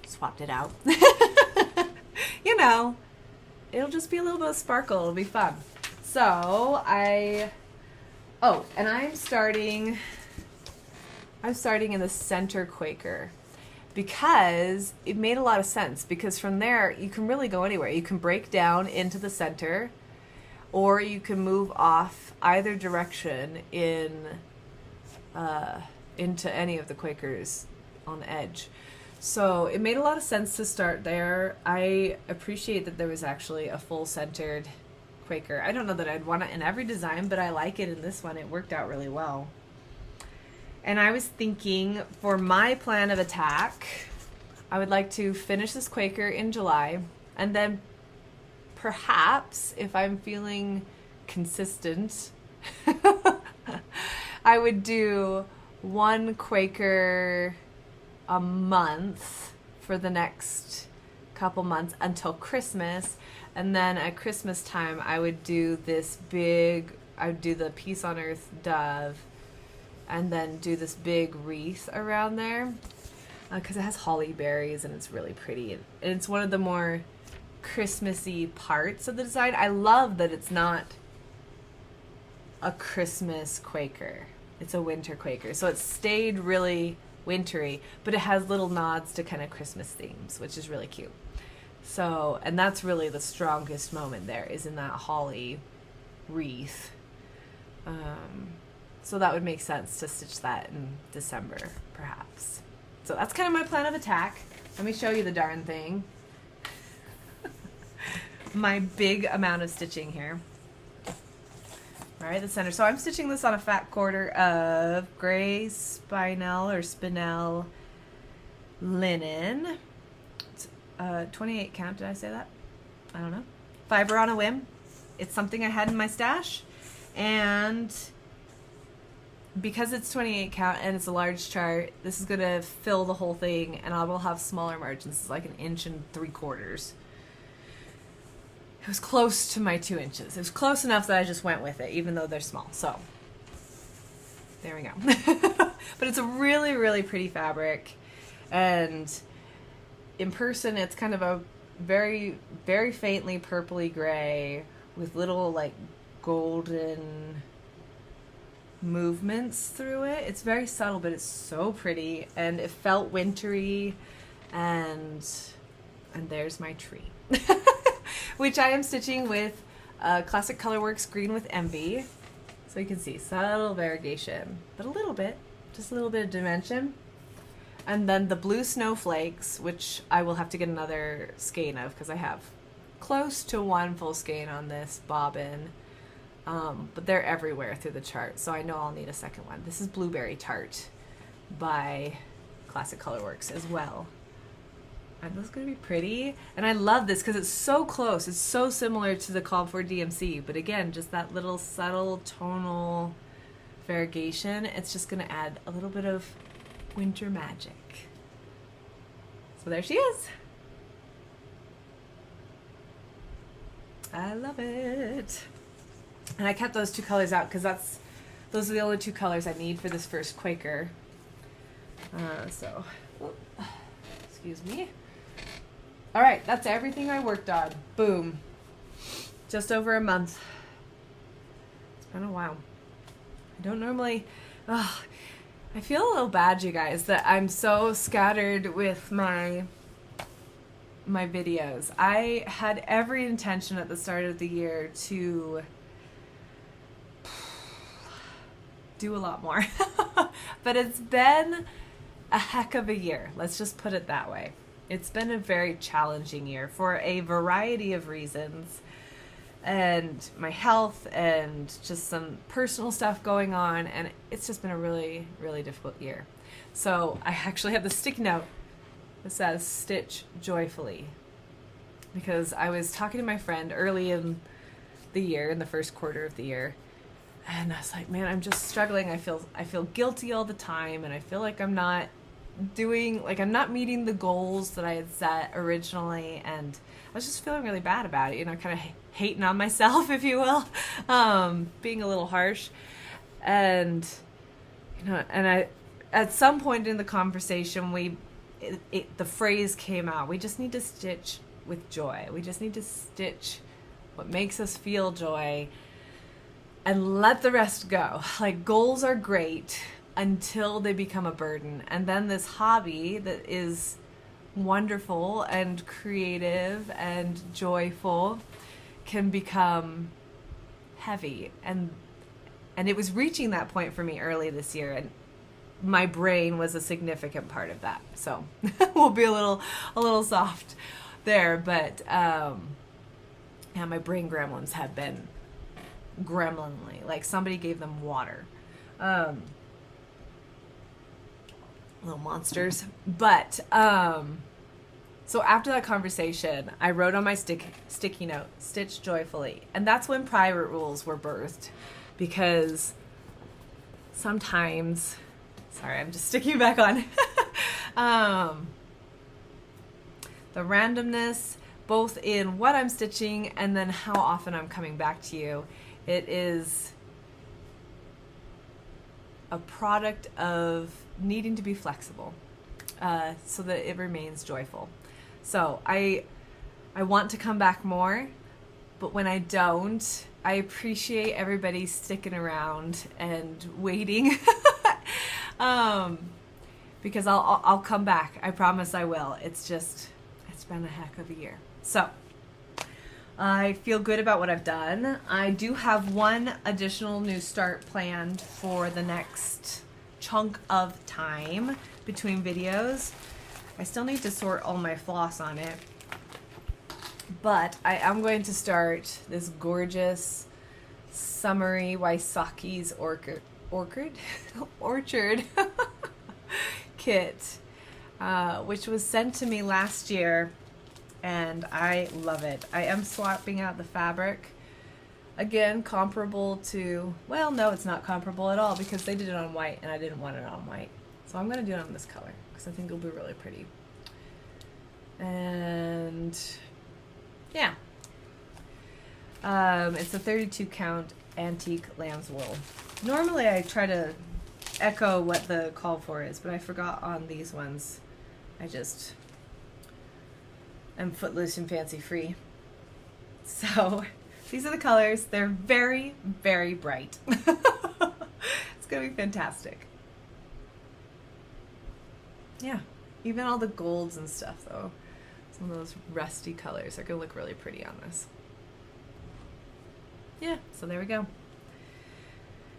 Swapped it out. You know, it'll just be a little bit of sparkle. It'll be fun. So I'm starting in the center Quaker because it made a lot of sense, because from there you can really go anywhere. You can break down into the center, or you can move off either direction into any of the Quakers on the edge. So it made a lot of sense to start there. I appreciate that there was actually a full centered Quaker. I don't know that I'd want it in every design, but I like it in this one. It worked out really well. And I was thinking, for my plan of attack, I would like to finish this Quaker in July, and then perhaps, if I'm feeling consistent, I would do 1 Quaker a month for the next couple months until Christmas, and then at Christmas time I would do this big, I would do the Peace on Earth Dove and then do this big wreath around there because it has holly berries and it's really pretty. And it's one of the more Christmassy parts of the design. I love that it's not a Christmas Quaker. It's a winter Quaker. So it stayed really wintry, but it has little nods to kind of Christmas themes, which is really cute. So, and that's really the strongest moment there, is in that holly wreath. So that would make sense to stitch that in December, perhaps. So that's kind of my plan of attack. Let me show you the darn thing. My big amount of stitching here. All right, the center. So I'm stitching this on a fat quarter of gray spinel linen. It's 28 count, did I say that? I don't know. Fiber on a whim. It's something I had in my stash. And because it's 28 count and it's a large chart, this is gonna fill the whole thing, and I will have smaller margins. It's like 1 3/4 inches. It was close to my 2 inches. It was close enough that I just went with it, even though they're small. So there we go. But it's a really, really pretty fabric, and in person it's kind of a very, very faintly purpley gray with little like golden movements through it. It's very subtle, but it's so pretty, and it felt wintry, and there's my tree. Which I am stitching with Classic Colorworks Green with Envy. So you can see subtle variegation, but a little bit, just a little bit of dimension. And then the blue snowflakes, which I will have to get another skein of because I have close to 1 full skein on this bobbin. But they're everywhere through the chart, so I know I'll need a second one. This is Blueberry Tart by Classic Colorworks as well. And this is going to be pretty. And I love this because it's so close. It's so similar to the Cobb for DMC. But again, just that little subtle tonal variegation. It's just going to add a little bit of winter magic. So there she is. I love it. And I kept those 2 colors out because those are the only 2 colors I need for this first Quaker. Excuse me. All right, that's everything I worked on. Boom. Just over a month. It's been a while. I don't normally... I feel a little bad, you guys, that I'm so scattered with my videos. I had every intention at the start of the year to do a lot more. But it's been a heck of a year. Let's just put it that way. It's been a very challenging year for a variety of reasons, and my health and just some personal stuff going on, and it's just been a really, really difficult year. So I actually have the sticky note that says "Stitch Joyfully," because I was talking to my friend early in the year, in the first quarter of the year, and I was like, man, I'm just struggling. I feel guilty all the time, and I feel like I'm not meeting the goals that I had set originally, and I was just feeling really bad about it, kind of hating on myself, if you will, being a little harsh. And and I, at some point in the conversation, the phrase came out, we just need to stitch with joy. We just need to stitch what makes us feel joy and let the rest go. Like, goals are great until they become a burden, and then this hobby that is wonderful and creative and joyful can become heavy, and it was reaching that point for me early this year, and my brain was a significant part of that. So we'll be a little soft there, but yeah, my brain gremlins have been gremlinly, like somebody gave them water. Little monsters. But so after that conversation, I wrote on my sticky note, "Stitch joyfully," and that's when Private Rules were birthed, because sometimes, sorry, I'm just sticking back on, the randomness, both in what I'm stitching and then how often I'm coming back to you, it is a product of needing to be flexible so that it remains joyful. So I want to come back more, but when I don't, I appreciate everybody sticking around and waiting. Because I'll come back. I promise I will. It's been a heck of a year. So I feel good about what I've done. I do have one additional new start planned for the next chunk of time between videos. I still need to sort all my floss on it, but I am going to start this gorgeous summery Waisaki's orchard kit, which was sent to me last year, and I love it. I am swapping out the fabric. Again, comparable to, well, no, it's not comparable at all because they did it on white and I didn't want it on white. So I'm going to do it on this color because I think it'll be really pretty. And yeah. It's a 32 count antique lamb's wool. Normally I try to echo what the call for is, but I forgot on these ones. I just am footloose and fancy free. So these are the colors. They're very, very bright. It's gonna be fantastic. Yeah, even all the golds and stuff though. Some of those rusty colors are gonna look really pretty on this. Yeah, so there we go.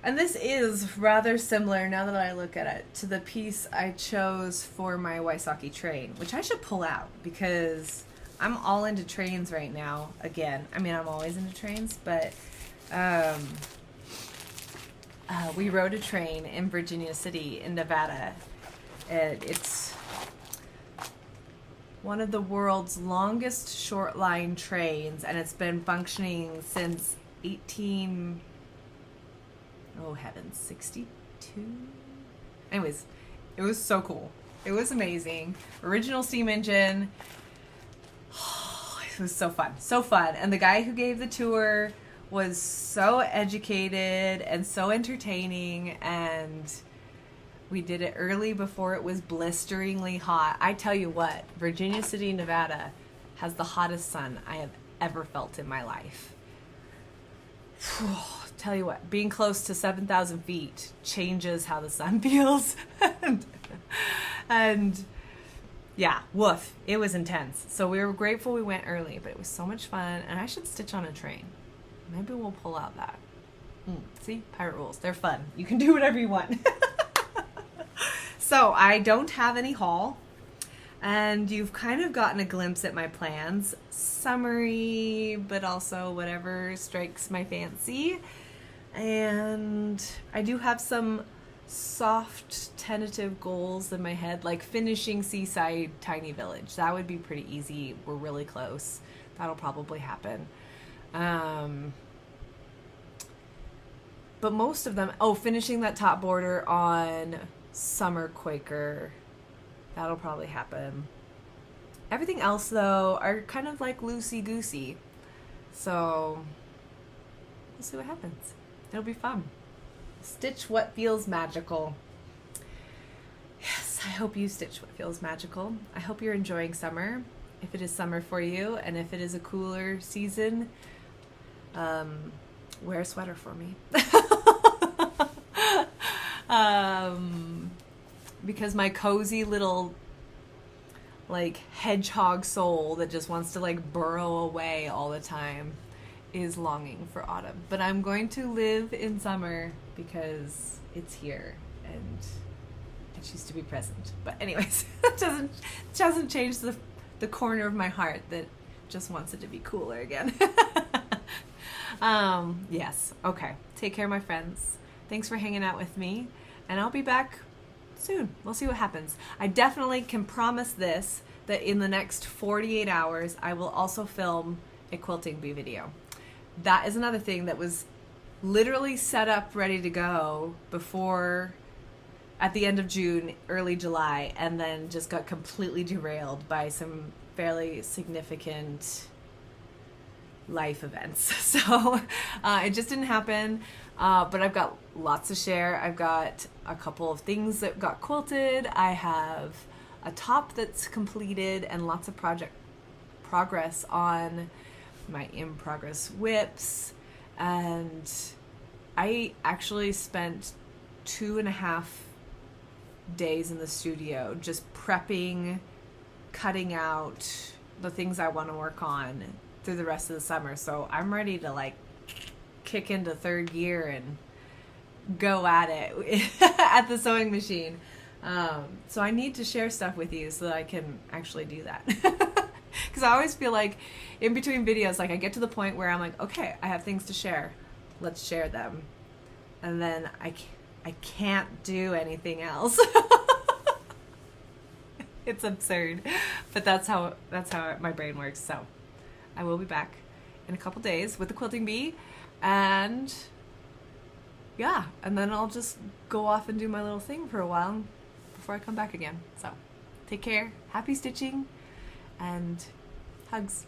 And this is rather similar, now that I look at it, to the piece I chose for my Waisaki train, which I should pull out because I'm all into trains right now. Again, I mean, I'm always into trains, but we rode a train in Virginia City in Nevada. It's one of the world's longest short line trains, and it's been functioning since 62. Anyways, it was so cool. It was amazing. Original steam engine. Oh, it was so fun. So fun. And the guy who gave the tour was so educated and so entertaining, and we did it early before it was blisteringly hot. I tell you what, Virginia City, Nevada has the hottest sun I have ever felt in my life. Tell you what, being close to 7,000 feet changes how the sun feels. and yeah, woof, it was intense. So we were grateful we went early, but it was so much fun, and I should stitch on a train. Maybe we'll pull out that. See, pirate rules, they're fun. You can do whatever you want. So I don't have any haul, and you've kind of gotten a glimpse at my plans. Summary, but also whatever strikes my fancy. And I do have some soft, tentative goals in my head, like finishing Seaside Tiny Village. That would be pretty easy. We're really close. That'll probably happen. But most of them, finishing that top border on Summer Quaker. That'll probably happen. Everything else, though, are kind of like loosey-goosey. So we'll see what happens. It'll be fun. Stitch what feels magical. Yes, I hope you stitch what feels magical. I hope you're enjoying summer, if it is summer for you, and if it is a cooler season, wear a sweater for me. Because my cozy little like hedgehog soul that just wants to like burrow away all the time is longing for autumn. But I'm going to live in summer because it's here and I choose to be present. But anyways, it doesn't change the corner of my heart that just wants it to be cooler again. Yes. Okay. Take care, my friends. Thanks for hanging out with me, and I'll be back soon. We'll see what happens. I definitely can promise this, that in the next 48 hours, I will also film a quilting bee video. That is another thing that was literally set up, ready to go before, at the end of June, early July, and then just got completely derailed by some fairly significant life events. So it just didn't happen, but I've got lots to share. I've got a couple of things that got quilted. I have a top that's completed and lots of progress on my in progress whips, and I actually spent 2.5 days in the studio just prepping, cutting out the things I want to work on through the rest of the summer. So I'm ready to like kick into third gear and go at it at the sewing machine. So I need to share stuff with you so that I can actually do that. Because I always feel like in between videos, like I get to the point where I'm like, okay, I have things to share. Let's share them. And then I can't do anything else. It's absurd, but that's how my brain works. So I will be back in a couple days with the quilting bee, and yeah, and then I'll just go off and do my little thing for a while before I come back again. So take care, happy stitching, and hugs.